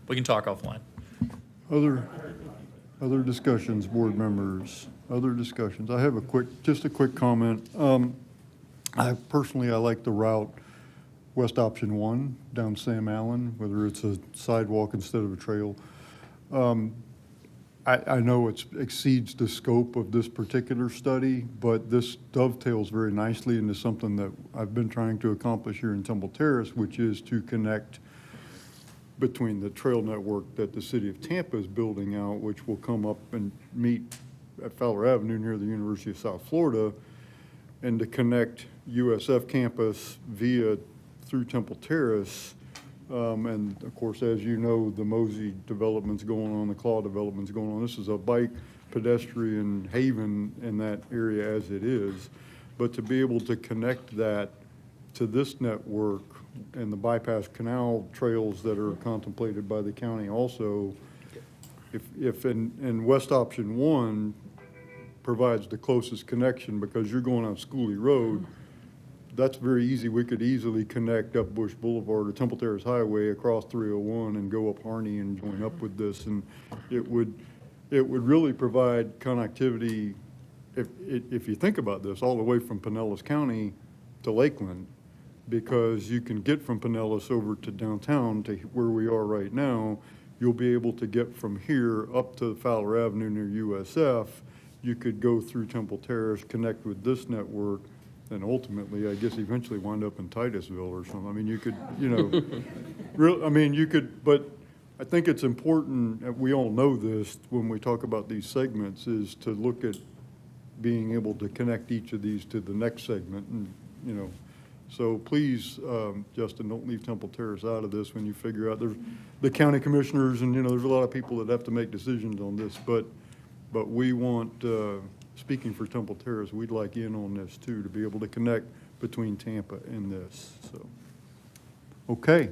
we can talk offline. Other discussions, board members. Other discussions. I have just a quick comment. I like the route West option 1 down Sam Allen, whether it's a sidewalk instead of a trail. I know it exceeds the scope of this particular study, but this dovetails very nicely into something that I've been trying to accomplish here in Temple Terrace, which is to connect between the trail network that the city of Tampa is building out, which will come up and meet at Fowler Avenue near the University of South Florida, and to connect USF campus through Temple Terrace. And of course, as you know, the Mosey development's going on, the Claw development's going on. This is a bike pedestrian haven in that area as it is. But to be able to connect that to this network and the bypass canal trails that are contemplated by the county also, if in West option 1 provides the closest connection, because you're going on Schooley Road, that's very easy. We could easily connect up Bush Boulevard or Temple Terrace Highway across 301 and go up Harney and join up with this. And it would really provide connectivity, if you think about this, all the way from Pinellas County to Lakeland, because you can get from Pinellas over to downtown to where we are right now. You'll be able to get from here up to Fowler Avenue near USF. You could go through Temple Terrace, connect with this network, and ultimately, I guess, eventually wind up in Titusville or something. I mean, you could, you know, but I think it's important, and we all know this when we talk about these segments, is to look at being able to connect each of these to the next segment, and, you know, so please, Justin, don't leave Temple Terrace out of this when you figure out there's the county commissioners, and, you know, there's a lot of people that have to make decisions on this, but we want, speaking for Temple Terrace, we'd like in on this too, to be able to connect between Tampa and this. So, okay,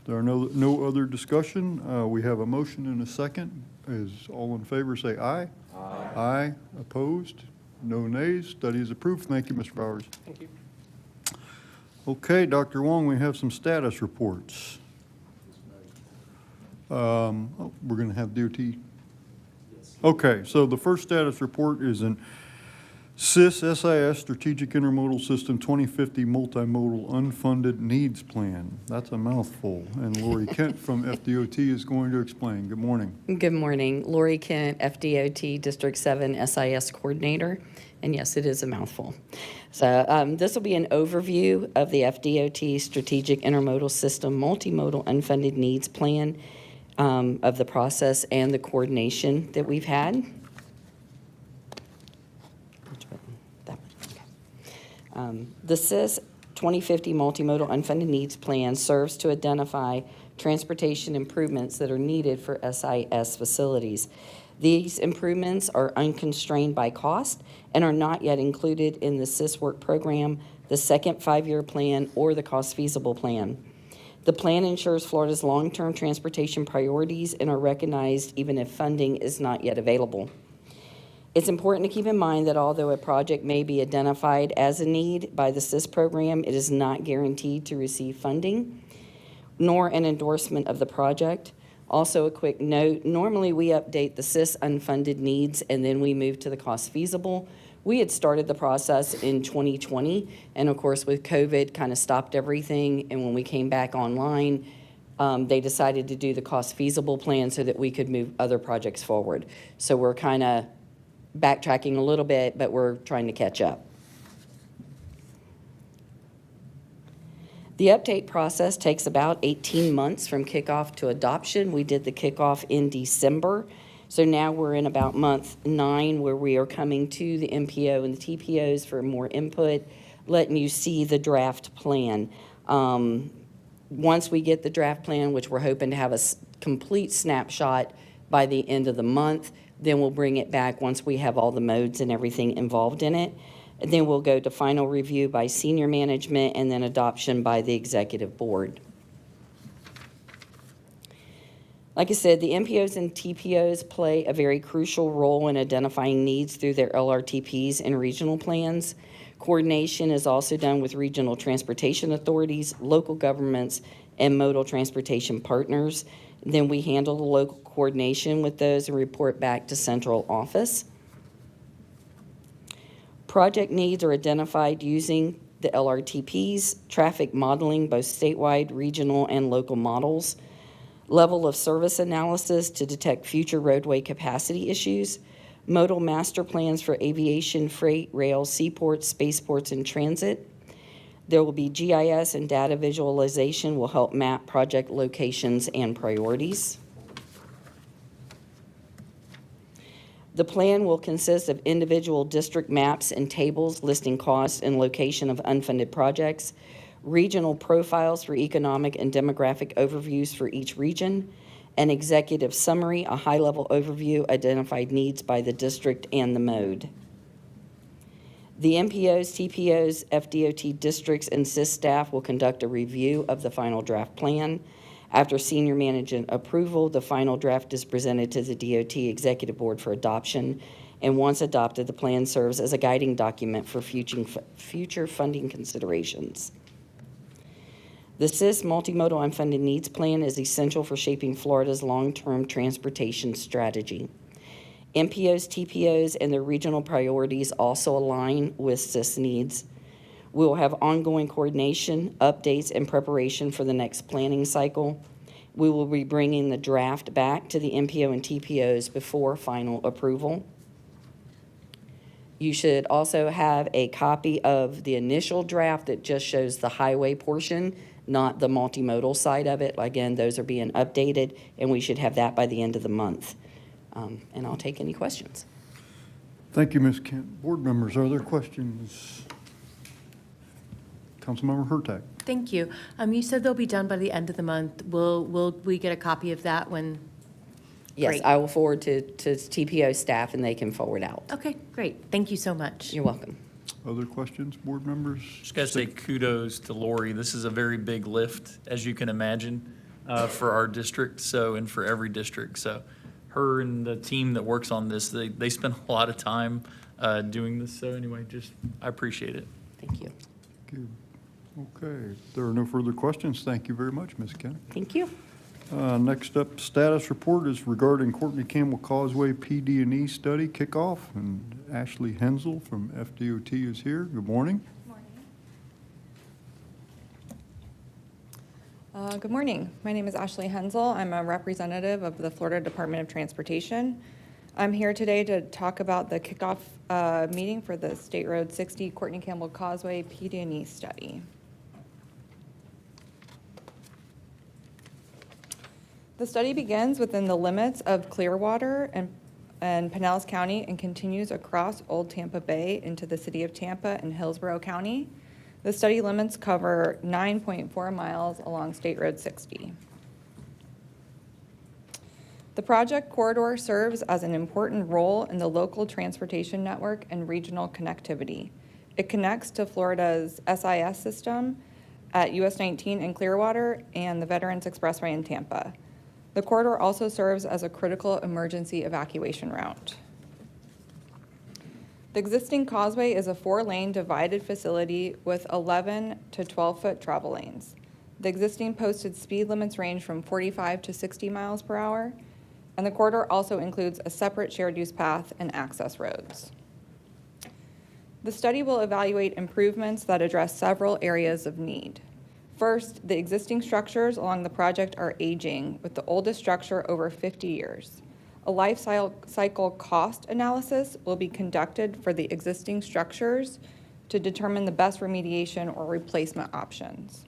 there are no other discussion. We have a motion and a second. Is all in favor say aye. Aye. Aye. Opposed? No nays. Study is approved. Thank you, Mr. Bowers. Thank you. Okay, Dr. Wong, we have some status reports. We're going to have DOT. Okay, so the first status report is an SIS Strategic Intermodal System 2050 Multimodal Unfunded Needs Plan. That's a mouthful. And Lori Kent from FDOT is going to explain. Good morning. Good morning. Lori Kent, FDOT District 7 SIS Coordinator. And yes, it is a mouthful. So this will be an overview of the FDOT Strategic Intermodal System Multimodal Unfunded Needs Plan, of the process and the coordination that we've had. Which button? That one. Okay. The SIS 2050 Multimodal Unfunded Needs Plan serves to identify transportation improvements that are needed for SIS facilities. These improvements are unconstrained by cost and are not yet included in the SIS work program, the second 5-year plan, or the cost feasible plan. The plan ensures Florida's long-term transportation priorities and are recognized even if funding is not yet available. It's important to keep in mind that although a project may be identified as a need by the SIS program, it is not guaranteed to receive funding, nor an endorsement of the project. Also, a quick note, normally we update the SIS unfunded needs and then we move to the cost feasible. We had started the process in 2020, and of course with COVID kind of stopped everything, and when we came back online, they decided to do the cost feasible plan so that we could move other projects forward. So we're kind of backtracking a little bit, but we're trying to catch up. The update process takes about 18 months from kickoff to adoption. We did the kickoff in December. So now we're in about month 9 where we are coming to the MPO and the TPOs for more input, letting you see the draft plan. Once we get the draft plan, which we're hoping to have a complete snapshot by the end of the month, then we'll bring it back once we have all the modes and everything involved in it. And then we'll go to final review by senior management and then adoption by the executive board. Like I said, the MPOs and TPOs play a very crucial role in identifying needs through their LRTPs and regional plans. Coordination is also done with regional transportation authorities, local governments, and modal transportation partners. Then we handle the local coordination with those and report back to central office. Project needs are identified using the LRTPs, traffic modeling, both statewide, regional, and local models, level of service analysis to detect future roadway capacity issues, modal master plans for aviation, freight, rail, seaports, spaceports, and transit. There will be GIS and data visualization will help map project locations and priorities. The plan will consist of individual district maps and tables listing costs and location of unfunded projects, regional profiles for economic and demographic overviews for each region, an executive summary, a high-level overview, identified needs by the district and the mode. The MPOs, TPOs, FDOT districts, and SIS staff will conduct a review of the final draft plan. After senior management approval, the final draft is presented to the DOT Executive Board for adoption, and once adopted, the plan serves as a guiding document for future funding considerations. The SIS Multimodal Unfunded Needs Plan is essential for shaping Florida's long-term transportation strategy. MPOs, TPOs, and their regional priorities also align with SIS needs. We will have ongoing coordination, updates, and preparation for the next planning cycle. We will be bringing the draft back to the MPO and TPOs before final approval. You should also have a copy of the initial draft that just shows the highway portion, not the multimodal side of it. Again, those are being updated, and we should have that by the end of the month. And I'll take any questions. Thank you, Ms. Kent. Board members, are there questions? Councilmember Hurtak. Thank you. You said they'll be done by the end of the month. Will we get a copy of that when? Yes, Great. I will forward to TPO staff, and they can forward out. Okay, great. Thank you so much. You're welcome. Other questions, board members? Just got to say kudos to Lori. This is a very big lift, as you can imagine, for our district, and for every district. So her and the team that works on this, they spend a lot of time doing this. So anyway, I appreciate it. Thank you. Good. Okay, if there are no further questions, thank you very much, Ms. Kennedy. Thank you. Next up, status report is regarding Courtney Campbell Causeway PD&E study kickoff, and Ashley Hensel from FDOT is here. Good morning. Good morning. My name is Ashley Hensel. I'm a representative of the Florida Department of Transportation. I'm here today to talk about the kickoff meeting for the State Road 60 Courtney Campbell Causeway PD&E study. The study begins within the limits of Clearwater and Pinellas County and continues across Old Tampa Bay into the city of Tampa and Hillsborough County. The study limits cover 9.4 miles along State Road 60. The project corridor serves as an important role in the local transportation network and regional connectivity. It connects to Florida's SIS system at US 19 in Clearwater and the Veterans Expressway in Tampa. The corridor also serves as a critical emergency evacuation route. The existing causeway is a 4-lane divided facility with 11 to 12-foot travel lanes. The existing posted speed limits range from 45 to 60 miles per hour, and the corridor also includes a separate shared use path and access roads. The study will evaluate improvements that address several areas of need. First, the existing structures along the project are aging, with the oldest structure over 50 years. A life cycle cost analysis will be conducted for the existing structures to determine the best remediation or replacement options.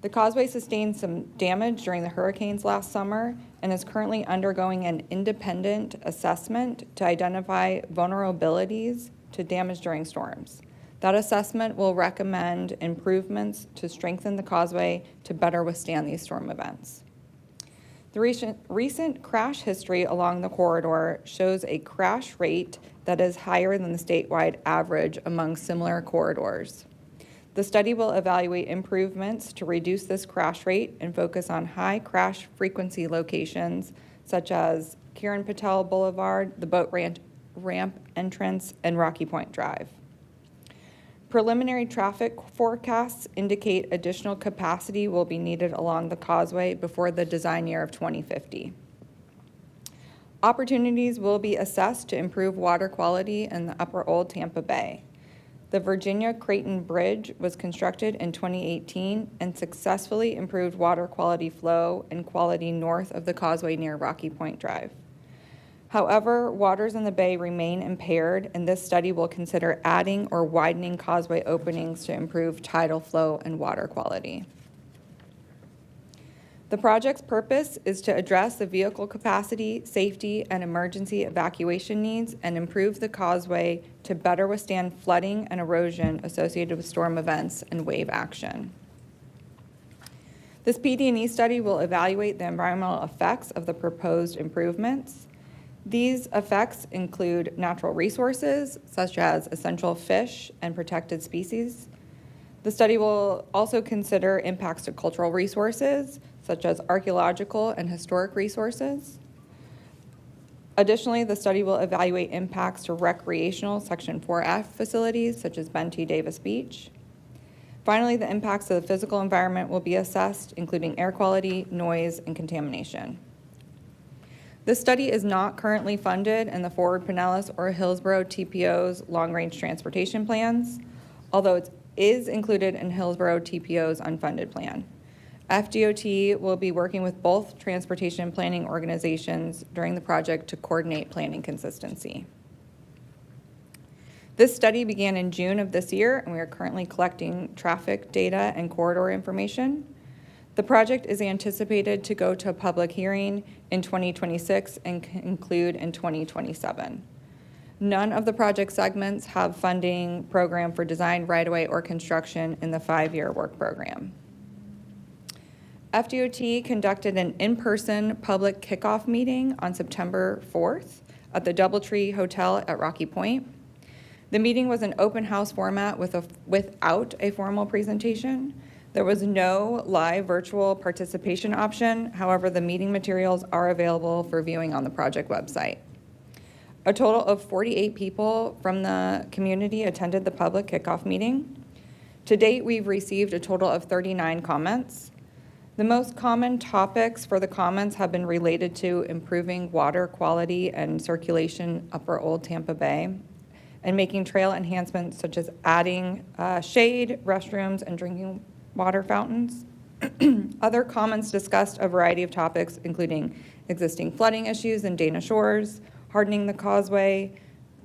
The causeway sustained some damage during the hurricanes last summer and is currently undergoing an independent assessment to identify vulnerabilities to damage during storms. That assessment will recommend improvements to strengthen the causeway to better withstand these storm events. The recent crash history along the corridor shows a crash rate that is higher than the statewide average among similar corridors. The study will evaluate improvements to reduce this crash rate and focus on high crash frequency locations such as Kiran Patel Boulevard, the boat ramp entrance, and Rocky Point Drive. Preliminary traffic forecasts indicate additional capacity will be needed along the causeway before the design year of 2050. Opportunities will be assessed to improve water quality in the upper Old Tampa Bay. The Virginia Creighton Bridge was constructed in 2018 and successfully improved water quality flow and quality north of the causeway near Rocky Point Drive. However, waters in the bay remain impaired, and this study will consider adding or widening causeway openings to improve tidal flow and water quality. The project's purpose is to address the vehicle capacity, safety, and emergency evacuation needs and improve the causeway to better withstand flooding and erosion associated with storm events and wave action. This PD&E study will evaluate the environmental effects of the proposed improvements. These effects include natural resources, such as essential fish and protected species. The study will also consider impacts to cultural resources, such as archaeological and historic resources. Additionally, the study will evaluate impacts to recreational Section 4F facilities, such as Ben T. Davis Beach. Finally, the impacts to the physical environment will be assessed, including air quality, noise, and contamination. This study is not currently funded in the Forward Pinellas or Hillsborough TPO's long-range transportation plans, although it is included in Hillsborough TPO's unfunded plan. FDOT will be working with both transportation planning organizations during the project to coordinate planning consistency. This study began in June of this year, and we are currently collecting traffic data and corridor information. The project is anticipated to go to a public hearing in 2026 and conclude in 2027. None of the project segments have funding program for design, right-of-way, or construction in the 5-year work program. FDOT conducted an in-person public kickoff meeting on September 4th at the Doubletree Hotel at Rocky Point. The meeting was an open house format without a formal presentation. There was no live virtual participation option. However, the meeting materials are available for viewing on the project website. A total of 48 people from the community attended the public kickoff meeting. To date, we've received a total of 39 comments. The most common topics for the comments have been related to improving water quality and circulation upper Old Tampa Bay, and making trail enhancements such as adding shade, restrooms, and drinking water fountains. Other comments discussed a variety of topics, including existing flooding issues in Dana Shores, hardening the causeway,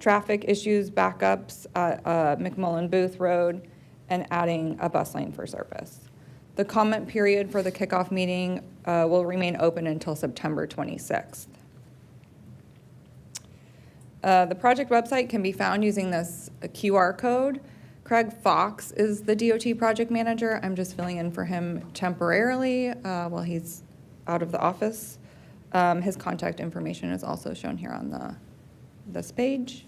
traffic issues, backups at McMullen Booth Road, and adding a bus lane for service. The comment period for the kickoff meeting will remain open until September 26th. The project website can be found using this QR code. Craig Fox is the DOT project manager. I'm just filling in for him temporarily while he's out of the office. His contact information is also shown here on this page.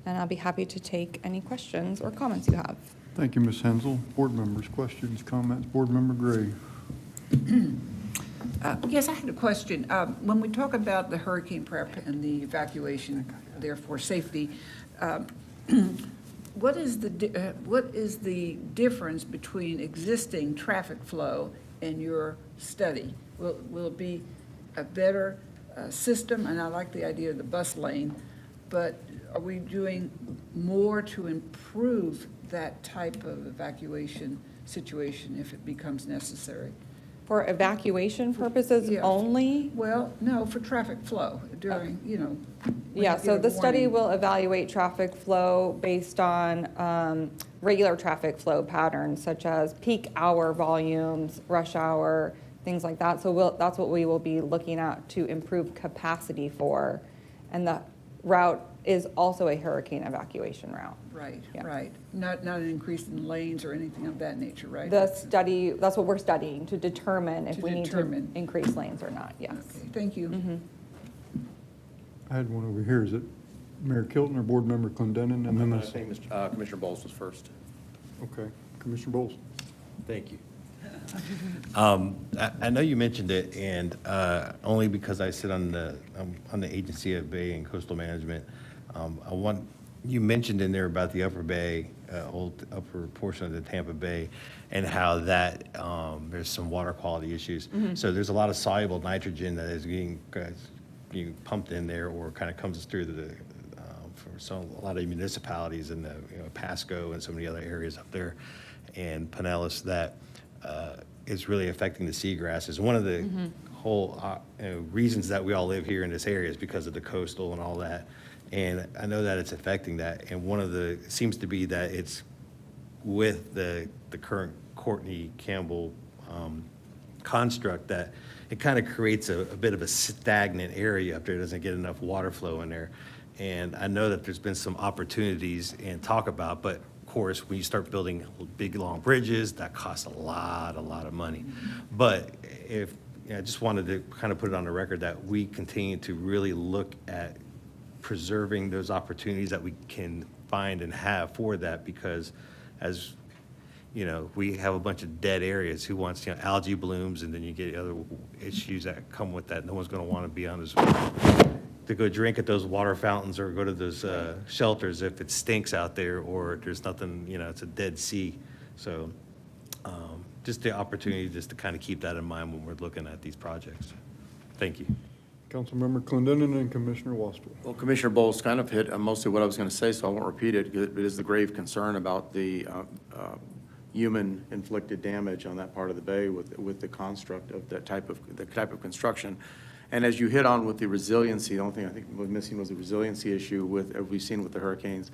And I'll be happy to take any questions or comments you have. Thank you, Ms. Hensel. Board members, questions, comments? Board Member Gray. Yes, I had a question. When we talk about the hurricane prep and the evacuation, therefore safety, what is the difference between existing traffic flow and your study? Will it be a better system? And I like the idea of the bus lane, but are we doing more to improve that type of evacuation situation if it becomes necessary? For evacuation purposes only? Well, no, for traffic flow during, when Yeah, you so get a the study warning. will evaluate traffic flow based on regular traffic flow patterns, such as peak hour volumes, rush hour, things like that. So that's what we will be looking at to improve capacity for. And the route is also a hurricane evacuation route. Right, Yeah. right. Not an increase in lanes or anything of that nature, right? The study, that's what we're studying, to determine if To we need to determine. increase lanes or not, yes. Okay, thank you. I had one over here. Is it Mayor Kilton or Board Member Clendenin? And then I think Commissioner Bowles was first. Okay, Commissioner Bowles. Thank you. I know you mentioned it, and only because I sit on the Agency of Bay and Coastal Management, you mentioned in there about the upper bay, upper portion of the Tampa Bay, and how that there's some water quality issues. So there's a lot of soluble nitrogen that is being pumped in there, or kind of comes through for a lot of municipalities in the Pasco and so many other areas up there, and Pinellas, that is really affecting the seagrasses. One of the whole reasons that we all live here in this area is because of the coastal and all that. And I know that it's affecting that. And one of the, seems to be that it's with the current Courtney Campbell construct, that it kind of creates a bit of a stagnant area up there. It doesn't get enough water flow in there. And I know that there's been some opportunities and talk about, but of course, when you start building big, long bridges, that costs a lot of money. But I just wanted to kind of put it on the record that we continue to really look at preserving those opportunities that we can find and have for that, because as you know, we have a bunch of dead areas. Who wants, algae blooms, and then you get other issues that come with that. No one's going to want to be on this, to go drink at those water fountains or go to those shelters if it stinks out there, or there's nothing, it's a dead sea. So just the opportunity just to kind of keep that in mind when we're looking at these projects. Thank you. Councilmember Clendenin and Commissioner Wastel. Well, Commissioner Bowles kind of hit mostly what I was going to say, so I won't repeat it. It is the grave concern about the human-inflicted damage on that part of the bay with the construct of the type of construction. And as you hit on with the resiliency, the only thing I think was missing was the resiliency issue we've seen with the hurricanes.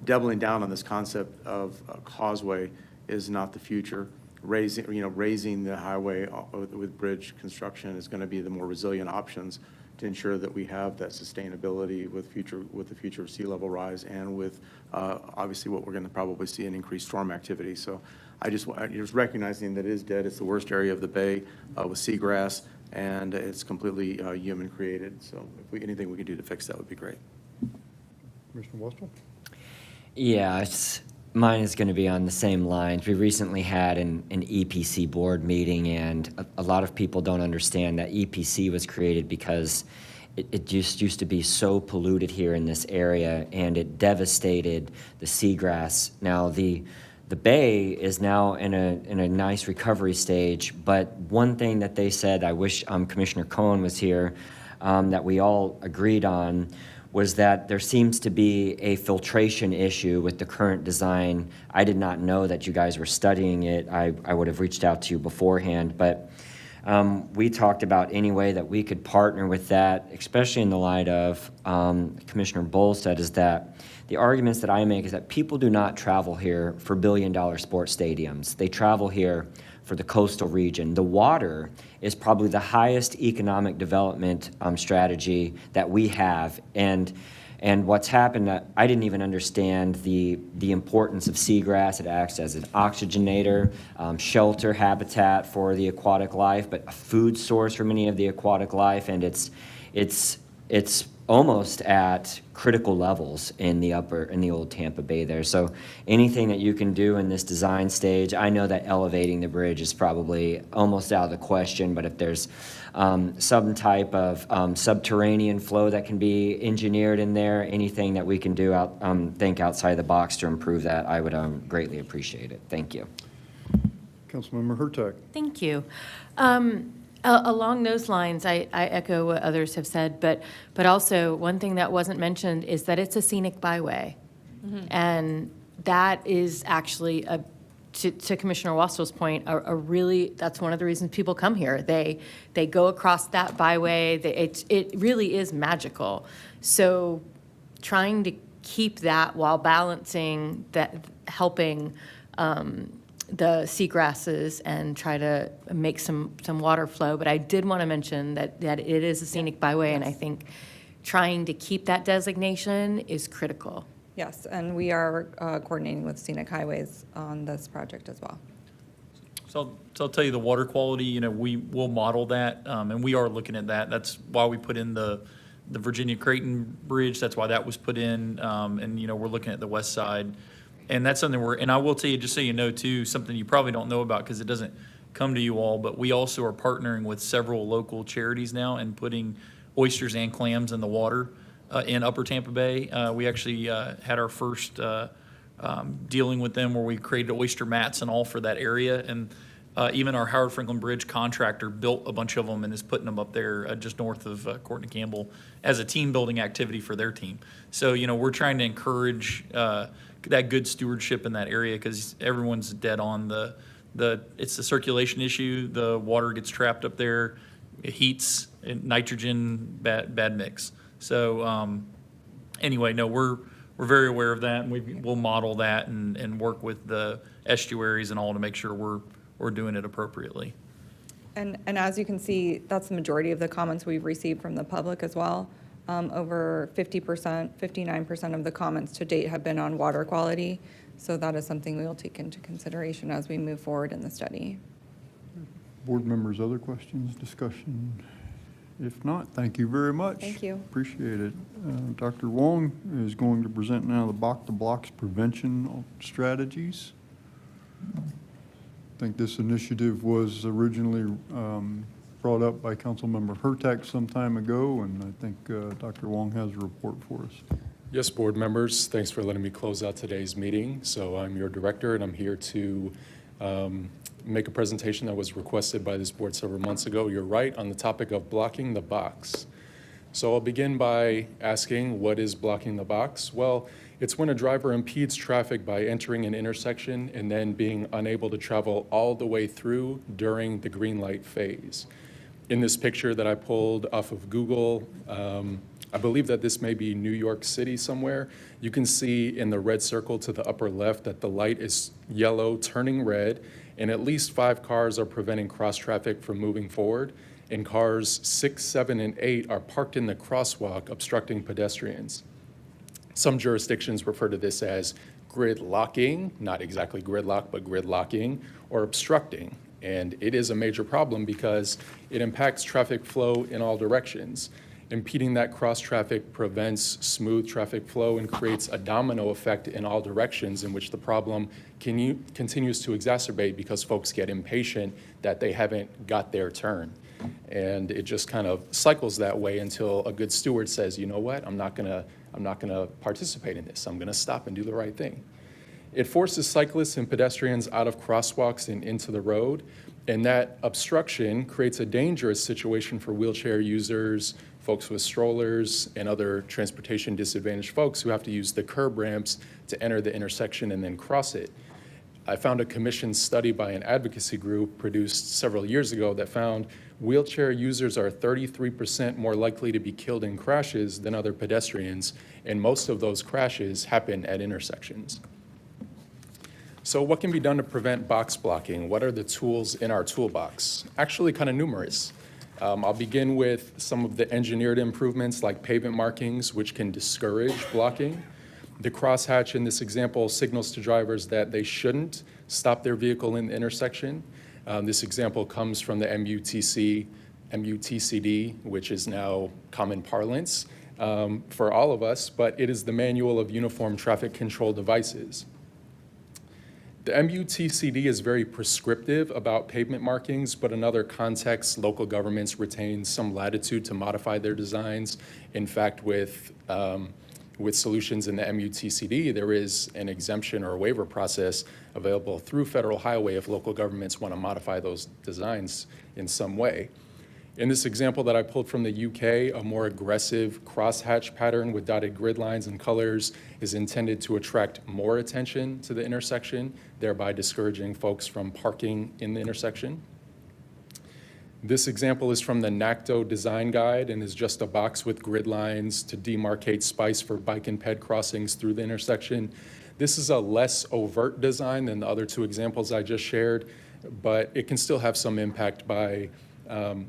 Doubling down on this concept of a causeway is not the future. Raising the highway with bridge construction is going to be the more resilient options to ensure that we have that sustainability with the future of sea level rise, and with obviously what we're going to probably see in increased storm activity. So just recognizing that it is dead. It's the worst area of the bay with seagrass, and it's completely human created. So anything we can do to fix that would be great. Commissioner Wastel? Yeah, mine is going to be on the same lines. We recently had an EPC board meeting, and a lot of people don't understand that EPC was created because it just used to be so polluted here in this area, and it devastated the seagrass. Now the bay is now in a nice recovery stage, but one thing that they said, I wish Commissioner Cohen was here, that we all agreed on, was that there seems to be a filtration issue with the current design. I did not know that you guys were studying it. I would have reached out to you beforehand, but we talked about any way that we could partner with that, especially in the light of Commissioner Bowles said, is that the arguments that I make is that people do not travel here for billion-dollar sports stadiums. They travel here for the coastal region. The water is probably the highest economic development strategy that we have. And what's happened, I didn't even understand the importance of seagrass. It acts as an oxygenator, shelter, habitat for the aquatic life, but a food source for many of the aquatic life. And it's almost at critical levels in the old Tampa Bay there. So anything that you can do in this design stage, I know that elevating the bridge is probably almost out of the question, but if there's some type of subterranean flow that can be engineered in there, anything that we can do think outside the box to improve that, I would greatly appreciate it. Thank you. Councilmember Hurtak. Thank you. Along those lines, I echo what others have said, but also one thing that wasn't mentioned is that it's a scenic byway. And that is actually, to Commissioner Wastel's point, that's one of the reasons people come here. They go across that byway. It really is magical. So trying to keep that while balancing that, helping the seagrasses and try to make some water flow. But I did want to mention that it is a scenic byway, and I think trying to keep that designation is critical. Yes, and we are coordinating with Scenic Highways on this project as well. So I'll tell you the water quality, we will model that, and we are looking at that. That's why we put in the Virginia Creighton Bridge. That's why that was put in, and we're looking at the west side. And that's something and I will tell you, just so you know too, something you probably don't know about because it doesn't come to you all, but we also are partnering with several local charities now and putting oysters and clams in the water in Upper Tampa Bay. We actually had our first dealing with them where we created oyster mats and all for that area. And even our Howard Franklin Bridge contractor built a bunch of them and is putting them up there just north of Courtney Campbell as a team building activity for their team. So, we're trying to encourage that good stewardship in that area because everyone's dead on it's the circulation issue. The water gets trapped up there, it heats, nitrogen, bad mix. So anyway, no, we're very aware of that, and we'll model that and work with the estuaries and all to make sure we're doing it appropriately. And as you can see, that's the majority of the comments we've received from the public as well. Over 50%, 59% of the comments to date have been on water quality. So that is something we will take into consideration as we move forward in the study. Board members, other questions, discussion? If not, thank you very much. Thank you. Appreciate it. Dr. Wong is going to present now the Block-to-Blocks prevention strategies. I think this initiative was originally brought up by Councilmember Hurtak some time ago, and I think Dr. Wong has a report for us. Yes, board members, thanks for letting me close out today's meeting. So I'm your director, and I'm here to make a presentation that was requested by this board several months ago. You're right, on the topic of blocking the box. So I'll begin by asking, what is blocking the box? Well, it's when a driver impedes traffic by entering an intersection and then being unable to travel all the way through during the green light phase. In this picture that I pulled off of Google, I believe that this may be New York City somewhere. You can see in the red circle to the upper left that the light is yellow turning red, and at least 5 cars are preventing cross traffic from moving forward, and cars 6, 7, and 8 are parked in the crosswalk obstructing pedestrians. Some jurisdictions refer to this as gridlocking, not exactly gridlock, but gridlocking, or obstructing. And it is a major problem because it impacts traffic flow in all directions. Impeding that cross traffic prevents smooth traffic flow and creates a domino effect in all directions, in which the problem continues to exacerbate because folks get impatient that they haven't got their turn. And it just kind of cycles that way until a good steward says, you know what, I'm not gonna participate in this. I'm gonna stop and do the right thing. It forces cyclists and pedestrians out of crosswalks and into the road, and that obstruction creates a dangerous situation for wheelchair users, folks with strollers, and other transportation disadvantaged folks who have to use the curb ramps to enter the intersection and then cross it. I found a commissioned study by an advocacy group produced several years ago that found wheelchair users are 33% more likely to be killed in crashes than other pedestrians, and most of those crashes happen at intersections. So what can be done to prevent box blocking? What are the tools in our toolbox? Actually kind of numerous. I'll begin with some of the engineered improvements like pavement markings, which can discourage blocking. The crosshatch in this example signals to drivers that they shouldn't stop their vehicle in the intersection. This example comes from the MUTCD, which is now common parlance for all of us, but it is the Manual of Uniform Traffic Control Devices. The MUTCD is very prescriptive about pavement markings, but in other contexts, local governments retain some latitude to modify their designs. In fact, with solutions in the MUTCD, there is an exemption or a waiver process available through federal highway if local governments want to modify those designs in some way. In this example that I pulled from the UK, a more aggressive crosshatch pattern with dotted grid lines and colors is intended to attract more attention to the intersection, thereby discouraging folks from parking in the intersection. This example is from the NACTO design guide and is just a box with grid lines to demarcate spice for bike and ped crossings through the intersection. This is a less overt design than the other two examples I just shared, but it can still have some impact by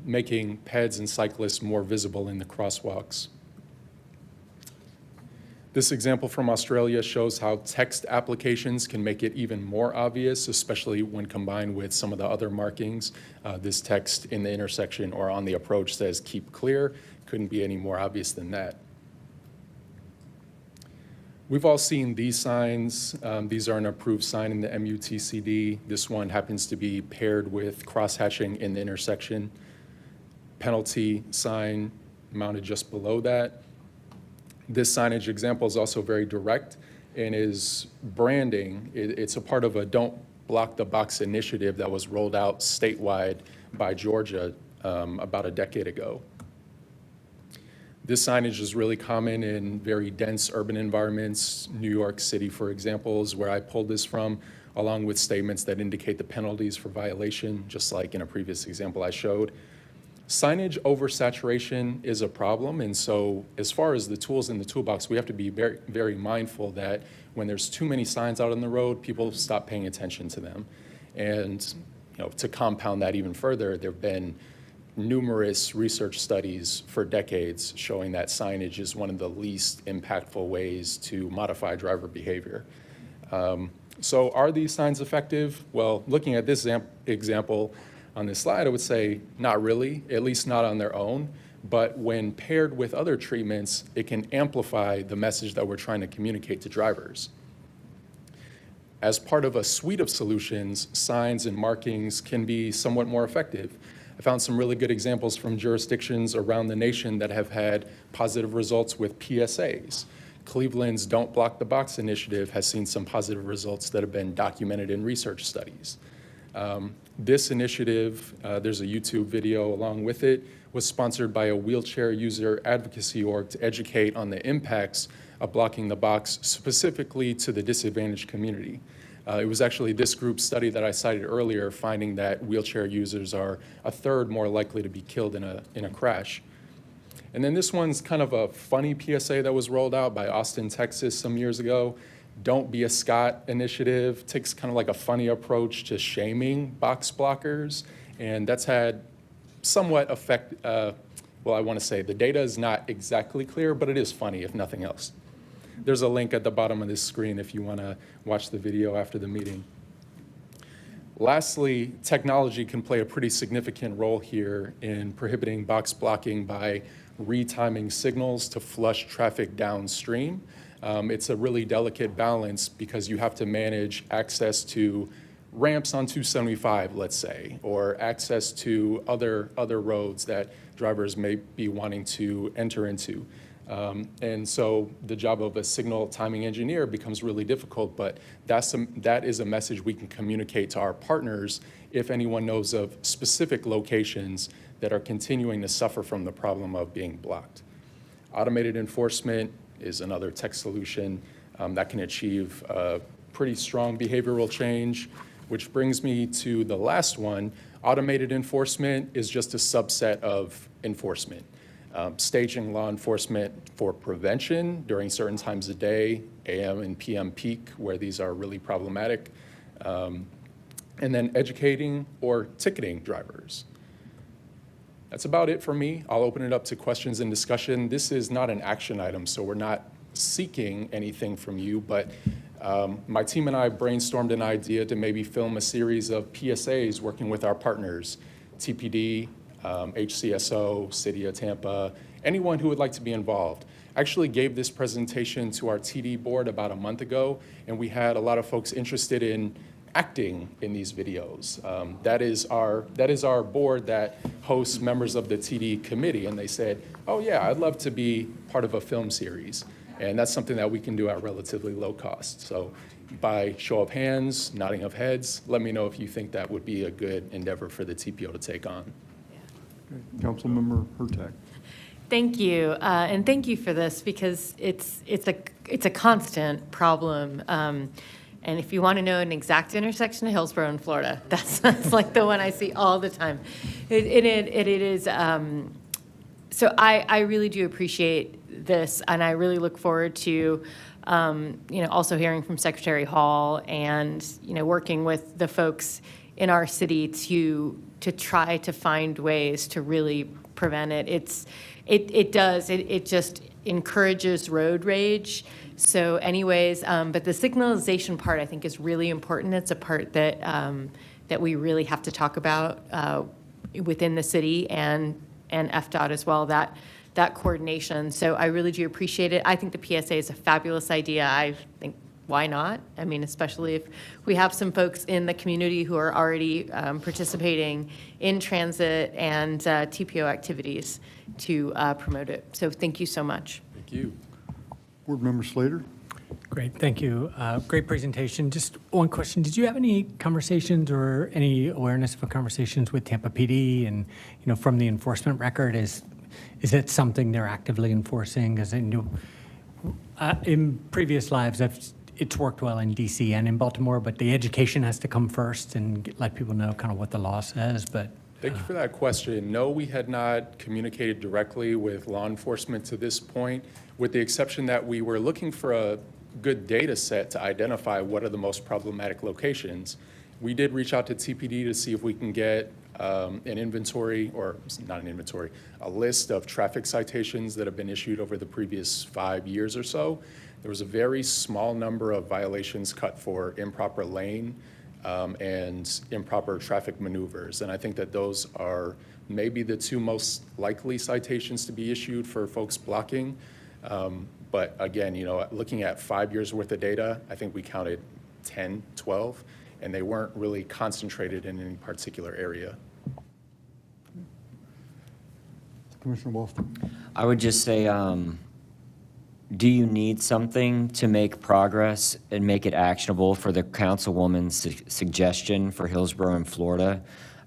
making peds and cyclists more visible in the crosswalks. This example from Australia shows how text applications can make it even more obvious, especially when combined with some of the other markings. This text in the intersection or on the approach says "keep clear." Couldn't be any more obvious than that. We've all seen these signs. These are an approved sign in the MUTCD. This one happens to be paired with crosshatching in the intersection. Penalty sign mounted just below that. This signage example is also very direct and is branding. It's a part of a Don't Block the Box initiative that was rolled out statewide by Georgia about a decade ago. This signage is really common in very dense urban environments. New York City, for example, is where I pulled this from, along with statements that indicate the penalties for violation, just like in a previous example I showed. Signage oversaturation is a problem, and so as far as the tools in the toolbox, we have to be very, very mindful that when there's too many signs out on the road, people stop paying attention to them. And to compound that even further, there have been numerous research studies for decades showing that signage is one of the least impactful ways to modify driver behavior. So are these signs effective? Well, looking at this example on this slide, I would say not really, at least not on their own. But when paired with other treatments, it can amplify the message that we're trying to communicate to drivers. As part of a suite of solutions, signs and markings can be somewhat more effective. I found some really good examples from jurisdictions around the nation that have had positive results with PSAs. Cleveland's Don't Block the Box initiative has seen some positive results that have been documented in research studies. This initiative, there's a YouTube video along with it, was sponsored by a wheelchair user advocacy org to educate on the impacts of blocking the box specifically to the disadvantaged community. It was actually this group's study that I cited earlier, finding that wheelchair users are a third more likely to be killed in a crash. And then this one's kind of a funny PSA that was rolled out by Austin, Texas some years ago. Don't Be a Scot initiative takes kind of like a funny approach to shaming box blockers, and that's had somewhat effect, well, I want to say the data is not exactly clear, but it is funny if nothing else. There's a link at the bottom of this screen if you want to watch the video after the meeting. Lastly, technology can play a pretty significant role here in prohibiting box blocking by retiming signals to flush traffic downstream. It's a really delicate balance because you have to manage access to ramps on 275, let's say, or access to other roads that drivers may be wanting to enter into. And so the job of a signal timing engineer becomes really difficult, but that is a message we can communicate to our partners if anyone knows of specific locations that are continuing to suffer from the problem of being blocked. Automated enforcement is another tech solution that can achieve pretty strong behavioral change, which brings me to the last one. Automated enforcement is just a subset of enforcement. Staging law enforcement for prevention during certain times of day, AM and PM peak, where these are really problematic, and then educating or ticketing drivers. That's about it for me. I'll open it up to questions and discussion. This is not an action item, so we're not seeking anything from you, but my team and I brainstormed an idea to maybe film a series of PSAs working with our partners, TPD, HCSO, City of Tampa, anyone who would like to be involved. I actually gave this presentation to our TD board about a month ago, and we had a lot of folks interested in acting in these videos. That is our board that hosts members of the TD committee, and they said, oh yeah, I'd love to be part of a film series. And that's something that we can do at relatively low cost. So by show of hands, nodding of heads, let me know if you think that would be a good endeavor for the TPO to take on. Councilmember Hurtak. Thank you, and thank you for this, because it's a constant problem. And if you want to know an exact intersection of Hillsborough in Florida, that's like the one I see all the time. It is. So I really do appreciate this, and I really look forward to also hearing from Secretary Hall and working with the folks in our city to try to find ways to really prevent it. It just encourages road rage. So anyways, but the signalization part I think is really important. It's a part that that we really have to talk about within the city and FDOT as well, that coordination. So I really do appreciate it. I think the PSA is a fabulous idea. I think, why not? I mean, especially if we have some folks in the community who are already participating in transit and TPO activities to promote it. So thank you so much. Thank you. Board Member Slater. Great, thank you. Great presentation. Just one question. Did you have any conversations or any awareness of conversations with Tampa PD and, from the enforcement record? Is it something they're actively enforcing? Because I know in previous lives, it's worked well in DC and in Baltimore, but the education has to come first and let people know kind of what the law says. But thank you for that question. No, we had not communicated directly with law enforcement to this point, with the exception that we were looking for a good data set to identify what are the most problematic locations. We did reach out to TPD to see if we can get an inventory, or not an inventory, a list of traffic citations that have been issued over the previous 5 years or so. There was a very small number of violations cut for improper lane and improper traffic maneuvers. And I think that those are maybe the two most likely citations to be issued for folks blocking. But again, looking at 5 years worth of data, I think we counted 10, 12, and they weren't really concentrated in any particular area. Commissioner Walston. I would just say, do you need something to make progress and make it actionable for the councilwoman's suggestion for Hillsborough in Florida?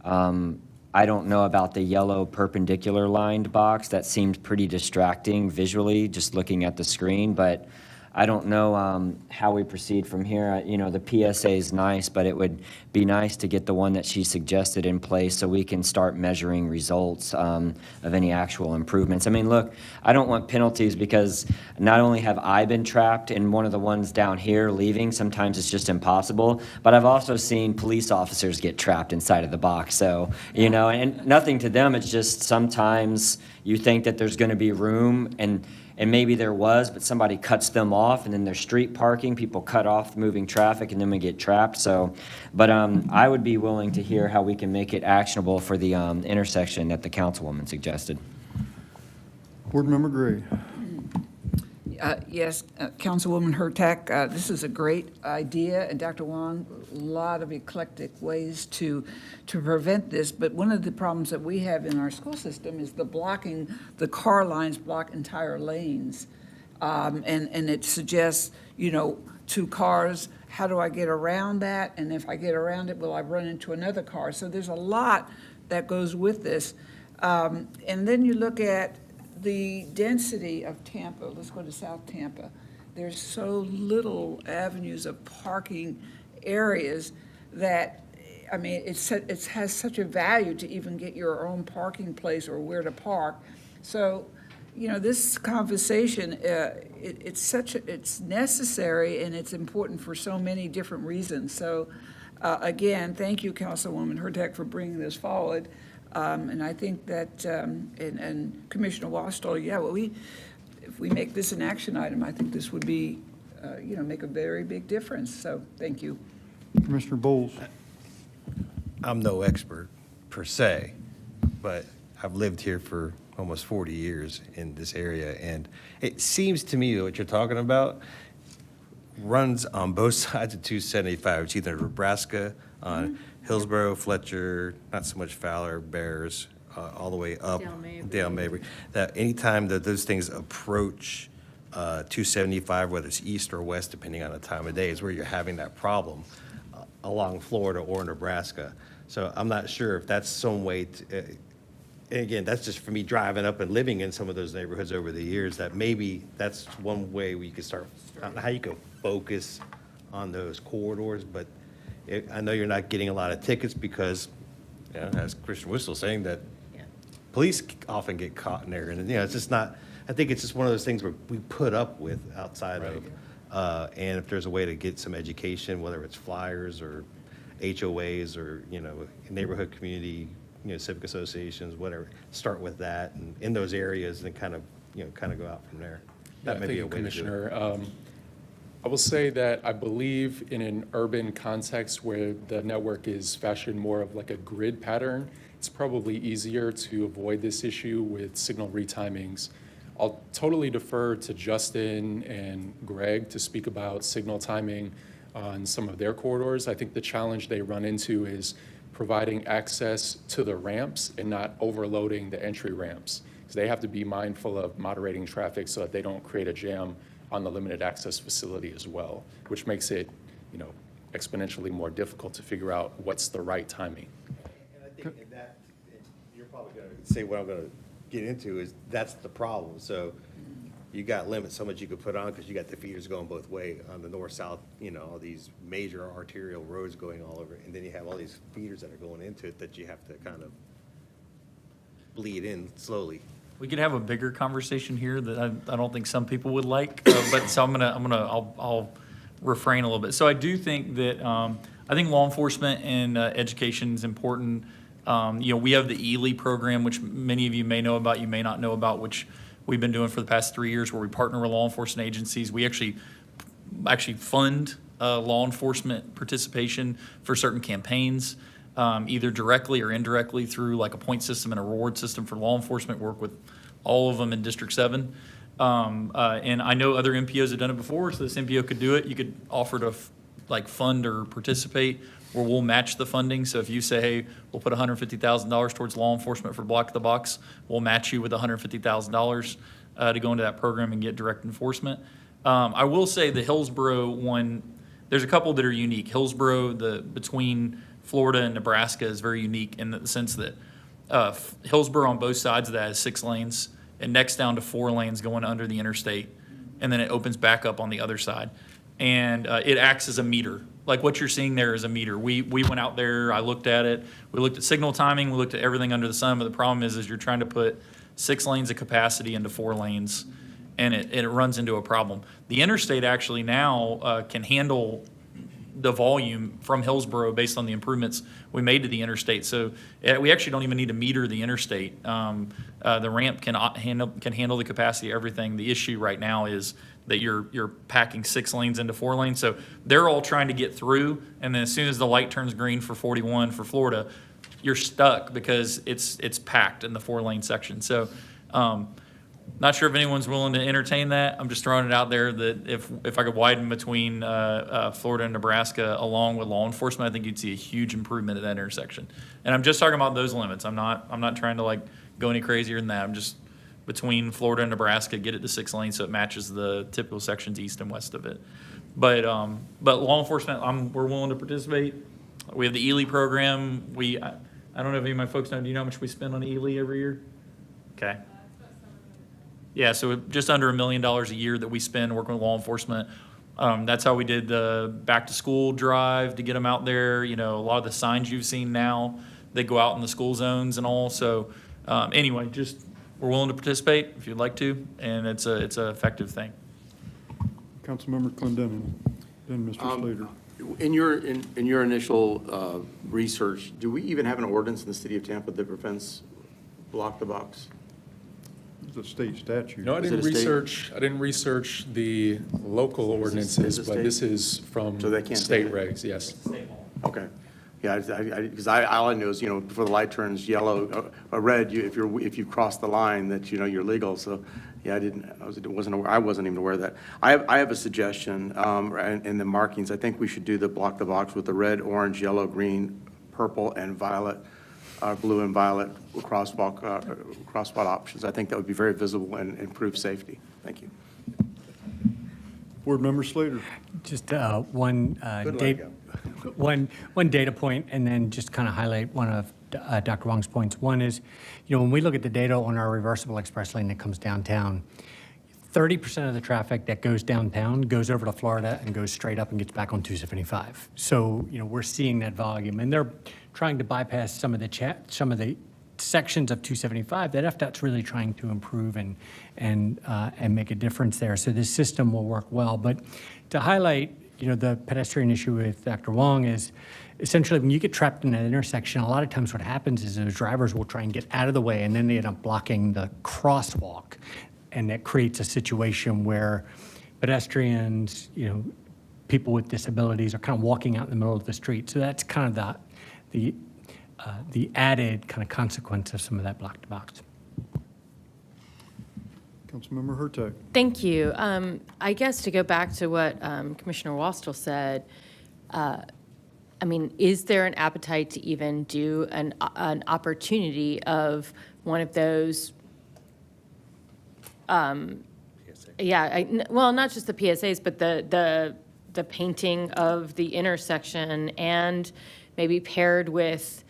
I don't know about the yellow perpendicular lined box. That seemed pretty distracting visually, just looking at the screen, but I don't know how we proceed from here. The PSA is nice, but it would be nice to get the one that she suggested in place so we can start measuring results of any actual improvements. I mean, look, I don't want penalties because not only have I been trapped in one of the ones down here leaving, sometimes it's just impossible, but I've also seen police officers get trapped inside of the box. So, and nothing to them, it's just sometimes you think that there's going to be room and maybe there was, but somebody cuts them off, and then there's street parking. People cut off the moving traffic, and then we get trapped. So, but I would be willing to hear how we can make it actionable for the intersection that the councilwoman suggested. Board Member Gray. Yes, Councilwoman Hurtak, this is a great idea, and Dr. Wong, a lot of eclectic ways to prevent this, but one of the problems that we have in our school system is the car lines block entire lanes. And it suggests, 2 cars, how do I get around that? And if I get around it, will I run into another car? So there's a lot that goes with this. And then you look at the density of Tampa. Let's go to South Tampa. There's so little avenues of parking areas that, I mean, it has such a value to even get your own parking place or where to park. So, this conversation, it's necessary and it's important for so many different reasons. So, again, thank you, Councilwoman Hurtak, for bringing this forward. And I think that, and Commissioner Wastall, if we make this an action item, I think this would be, make a very big difference. So, thank you. Commissioner Bowles. I'm no expert per se, but I've lived here for almost 40 years in this area, and it seems to me that what you're talking about runs on both sides of 275. It's either Nebraska on Hillsborough, Fletcher, not so much Fowler, Bears, all the way up Dale Mabry. That anytime that those things approach 275, whether it's east or west, depending on the time of day, is where you're having that problem along Florida or Nebraska. So I'm not sure if that's some way to, and again, that's just for me driving up and living in some of those neighborhoods over the years, that maybe that's one way we could start, I don't know how you could focus on those corridors, but I know you're not getting a lot of tickets because, as Christian Whistle saying, that police often get caught in there. And, it's just not, I think it's just one of those things where we put up with outside of, and if there's a way to get some education, whether it's flyers or HOAs or, neighborhood community, civic associations, whatever, start with that and in those areas and kind of go out from there. That may be a way to do it. I will say that I believe in an urban context where the network is fashioned more of like a grid pattern, it's probably easier to avoid this issue with signal retimings. I'll totally defer to Justin and Greg to speak about signal timing on some of their corridors. I think the challenge they run into is providing access to the ramps and not overloading the entry ramps. So they have to be mindful of moderating traffic so that they don't create a jam on the limited access facility as well, which makes it, exponentially more difficult to figure out what's the right timing. And I think in that, you're probably going to say what I'm going to get into is that's the problem. So you got limits how much you could put on because you got the feeders going both ways on the north-south, all these major arterial roads going all over, and then you have all these feeders that are going into it that you have to kind of bleed in slowly. We could have a bigger conversation here that I don't think some people would like, but so I'll refrain a little bit. So I do think that I think law enforcement and education is important. We have the ELE program, which many of you may know about, you may not know about, which we've been doing for the past 3 years, where we partner with law enforcement agencies. We actually fund law enforcement participation for certain campaigns. Either directly or indirectly through like a point system and a reward system for law enforcement, work with all of them in District 7. And I know other MPOs have done it before, so this MPO could do it. You could offer to fund or participate where we'll match the funding. So if you say, hey, we'll put $150,000 towards law enforcement for Block the Box, we'll match you with $150,000 to go into that program and get direct enforcement. I will say the Hillsborough one, there's a couple that are unique. Hillsborough, between Florida and Nebraska is very unique in the sense that Hillsborough on both sides of that is 6 lanes, and next down to 4 lanes going under the interstate, and then it opens back up on the other side. And it acts as a meter. Like what you're seeing there is a meter. We went out there, I looked at it, we looked at signal timing, we looked at everything under the sun, but the problem is you're trying to put 6 lanes of capacity into 4 lanes, and it runs into a problem. The interstate actually now can handle the volume from Hillsborough based on the improvements we made to the interstate. So we actually don't even need to meter the interstate. The ramp can handle the capacity of everything. The issue right now is that you're packing 6 lanes into 4 lanes. So they're all trying to get through, and then as soon as the light turns green for 41 for Florida, you're stuck because it's packed in the 4-lane section. So Not sure if anyone's willing to entertain that. I'm just throwing it out there that if I could widen between Florida and Nebraska along with law enforcement, I think you'd see a huge improvement at that intersection. And I'm just talking about those limits. I'm not trying to like go any crazier than that. I'm just between Florida and Nebraska, get it to 6 lanes so it matches the typical sections east and west of it. But law enforcement, we're willing to participate. We have the Ely program. I don't know if any of my folks know. Do you know how much we spend on Ely every year? Okay. Yeah, so just under $1 million a year that we spend working with law enforcement. That's how we did the back to school drive to get them out there. You know, a lot of the signs you've seen now, they go out in the school zones and all. So anyway, just we're willing to participate if you'd like to, and it's a effective thing. Councilmember Clendenin, then Mr. Slater. In your initial research, do we even have an ordinance in the city of Tampa that prevents block the box? It's a state statute. No, I didn't research the local ordinances, but this is from state regs, yes. Okay. Yeah, because all I knew is, before the light turns yellow, or red, if you cross the line, that you're legal. So, yeah, I wasn't even aware of that. I have a suggestion in the markings. I think we should do the block the box with the red, orange, yellow, green, purple, and violet, blue and violet crosswalk options. I think that would be very visible and improve safety. Thank you. Board Member Slater. Just one data point, and then just kind of highlight one of Dr. Wong's points. One is, when we look at the data on our reversible express lane that comes downtown, 30% of the traffic that goes downtown goes over to Florida and goes straight up and gets back on 275. So, we're seeing that volume, and they're trying to bypass some of the sections of 275 that FDOT's really trying to improve and make a difference there. So this system will work well. But to highlight, the pedestrian issue with Dr. Wong is essentially when you get trapped in that intersection, a lot of times what happens is those drivers will try and get out of the way, and then they end up blocking the crosswalk. And that creates a situation where pedestrians, people with disabilities are kind of walking out in the middle of the street. So that's kind of the added kind of consequence of some of that block to box. Councilmember Hurtak. Thank you. I guess to go back to what Commissioner Wastel said, is there an appetite to even do an opportunity of one of those? Not just the PSAs, but the painting of the intersection, and maybe paired with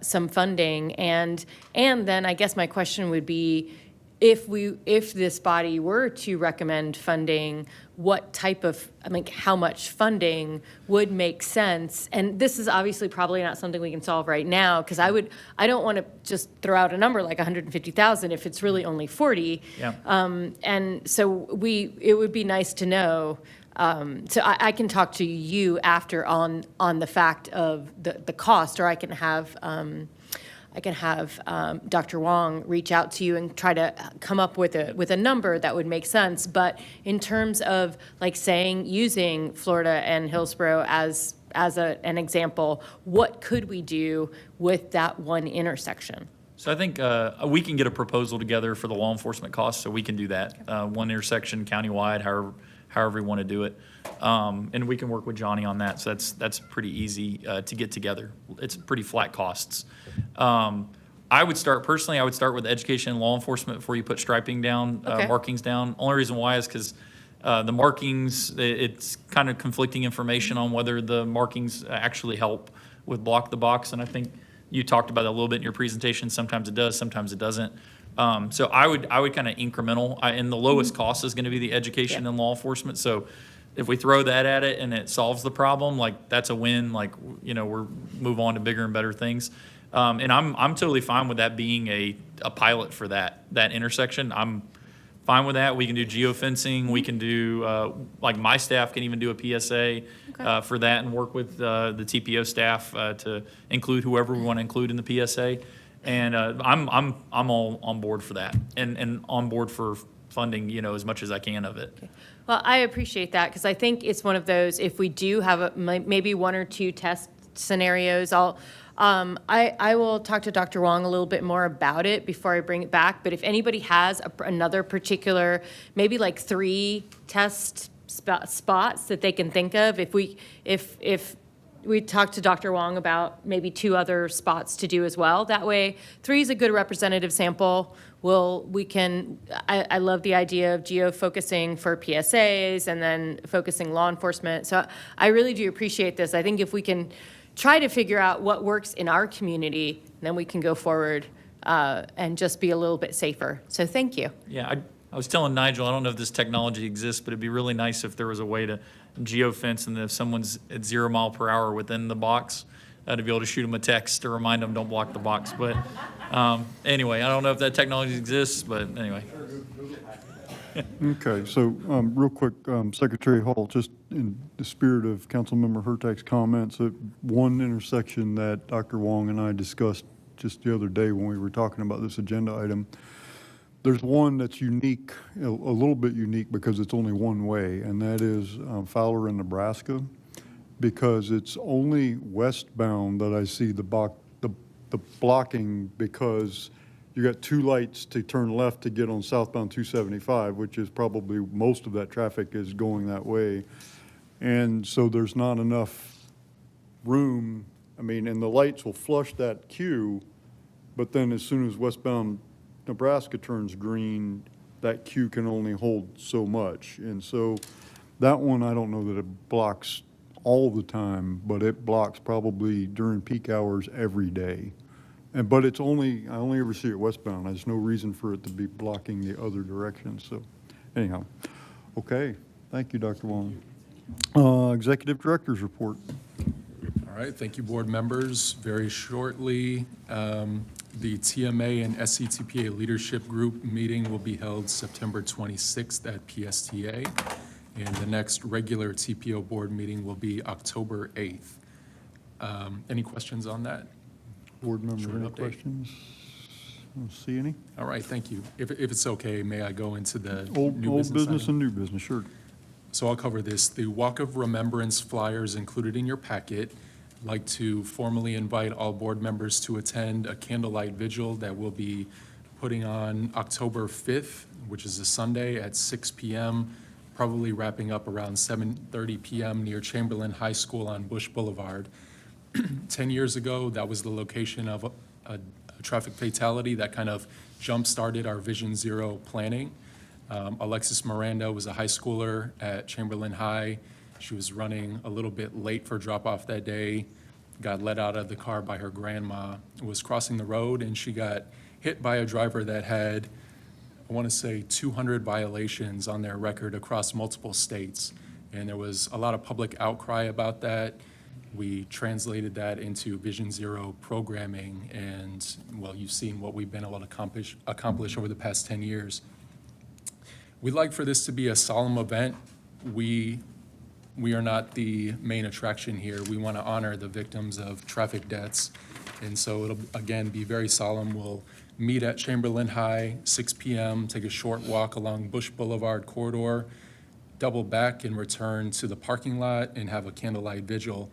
some funding, and then I guess my question would be, if this body were to recommend funding, what type of, how much funding would make sense? And this is obviously probably not something we can solve right now, because I don't want to just throw out a number like 150,000 if it's really only 40. Yeah. And so it would be nice to know. So I can talk to you after on the fact of the cost, or I can have Dr. Wong reach out to you and try to come up with a number that would make sense. But in terms of using Florida and Hillsborough as an example, what could we do with that one intersection? So I think we can get a proposal together for the law enforcement costs, so we can do that. One intersection countywide, however we want to do it. And we can work with Johnny on that. So that's pretty easy to get together. It's pretty flat costs. I would start with education and law enforcement before you put striping down, markings down. Only reason why is because the markings, it's kind of conflicting information on whether the markings actually help with block the box. And I think you talked about that a little bit in your presentation. Sometimes it does, sometimes it doesn't. So I would kind of incremental, and the lowest cost is going to be the education and law enforcement. So if we throw that at it and it solves the problem, that's a win. We're move on to bigger and better things. And I'm totally fine with that being a pilot for that intersection. I'm fine with that. We can do geofencing. We can do my staff can even do a PSA for that and work with the TPO staff to include whoever we want to include in the PSA. And I'm all on board for that, and on board for funding, as much as I can of it. Okay. Well, I appreciate that, because I think it's one of those, if we do have maybe one or two test scenarios, I will talk to Dr. Wong a little bit more about it before I bring it back, but if anybody has another particular, maybe like 3 test spots that they can think of, if we talk to Dr. Wong about maybe 2 other spots to do as well. That way, 3 is a good representative sample. I love the idea of geo-focusing for PSAs and then focusing law enforcement. So I really do appreciate this. I think if we can try to figure out what works in our community, then we can go forward and just be a little bit safer. So thank you. Yeah, I was telling Nigel, I don't know if this technology exists, but it'd be really nice if there was a way to geofence, and if someone's at 0 mile per hour within the box, to be able to shoot them a text to remind them don't block the box. But anyway, I don't know if that technology exists, but anyway. Okay, so real quick, Secretary Hall, just in the spirit of Councilmember Hurtak's comments, one intersection that Dr. Wong and I discussed just the other day when we were talking about this agenda item, there's one that's unique, a little bit unique because it's only one way, and that is Fowler in Nebraska, because it's only westbound that I see the blocking, because you got 2 lights to turn left to get on southbound 275, which is probably most of that traffic is going that way. And so there's not enough room. I mean, and the lights will flush that queue, but then as soon as westbound Nebraska turns green, that queue can only hold so much. And so that one, I don't know that it blocks all the time, but it blocks probably during peak hours every day. But I only ever see it westbound. There's no reason for it to be blocking the other direction. So anyhow, okay. Thank you, Dr. Wong. Executive Director's Report. All right, thank you, board members. Very shortly, the TMA and SCTPA Leadership Group meeting will be held September 26th at PSTA, and the next regular TPO board meeting will be October 8th. Any questions on that? Board members, any questions? I don't see any. All right, thank you. If it's okay, may I go into the Old business item? and new business, sure. So I'll cover this. The Walk of Remembrance flyers included in your packet. I'd like to formally invite all board members to attend a candlelight vigil that we'll be putting on October 5th, which is a Sunday at 6 p.m., probably wrapping up around 7:30 p.m. near Chamberlain High School on Bush Boulevard. 10 years ago, that was the location of a traffic fatality that kind of jump-started our Vision Zero planning. Alexis Miranda was a high schooler at Chamberlain High. She was running a little bit late for drop-off that day, got let out of the car by her grandma, was crossing the road, and she got hit by a driver that had, I want to say, 200 violations on their record across multiple states. And there was a lot of public outcry about that. We translated that into Vision Zero programming, and, well, you've seen what we've been able to accomplish over the past 10 years. We'd like for this to be a solemn event. We are not the main attraction here. We want to honor the victims of traffic deaths, and so it'll, again, be very solemn. We'll meet at Chamberlain High, 6 p.m., take a short walk along Bush Boulevard corridor, double back and return to the parking lot and have a candlelight vigil.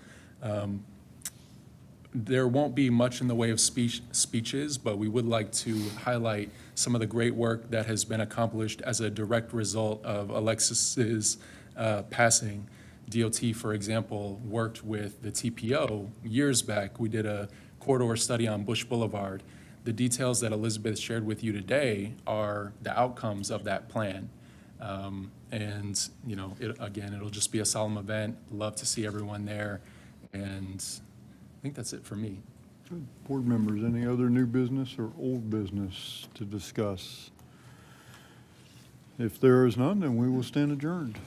There won't be much in the way of speeches, but we would like to highlight some of the great work that has been accomplished as a direct result of Alexis's passing. DOT, for example, worked with the TPO years back. We did a corridor study on Bush Boulevard. The details that Elizabeth shared with you today are the outcomes of that plan. And, you know, it'll just be a solemn event. Love to see everyone there. And I think that's it for me. Good. Board members, any other new business or old business to discuss? If there is none, then we will stand adjourned.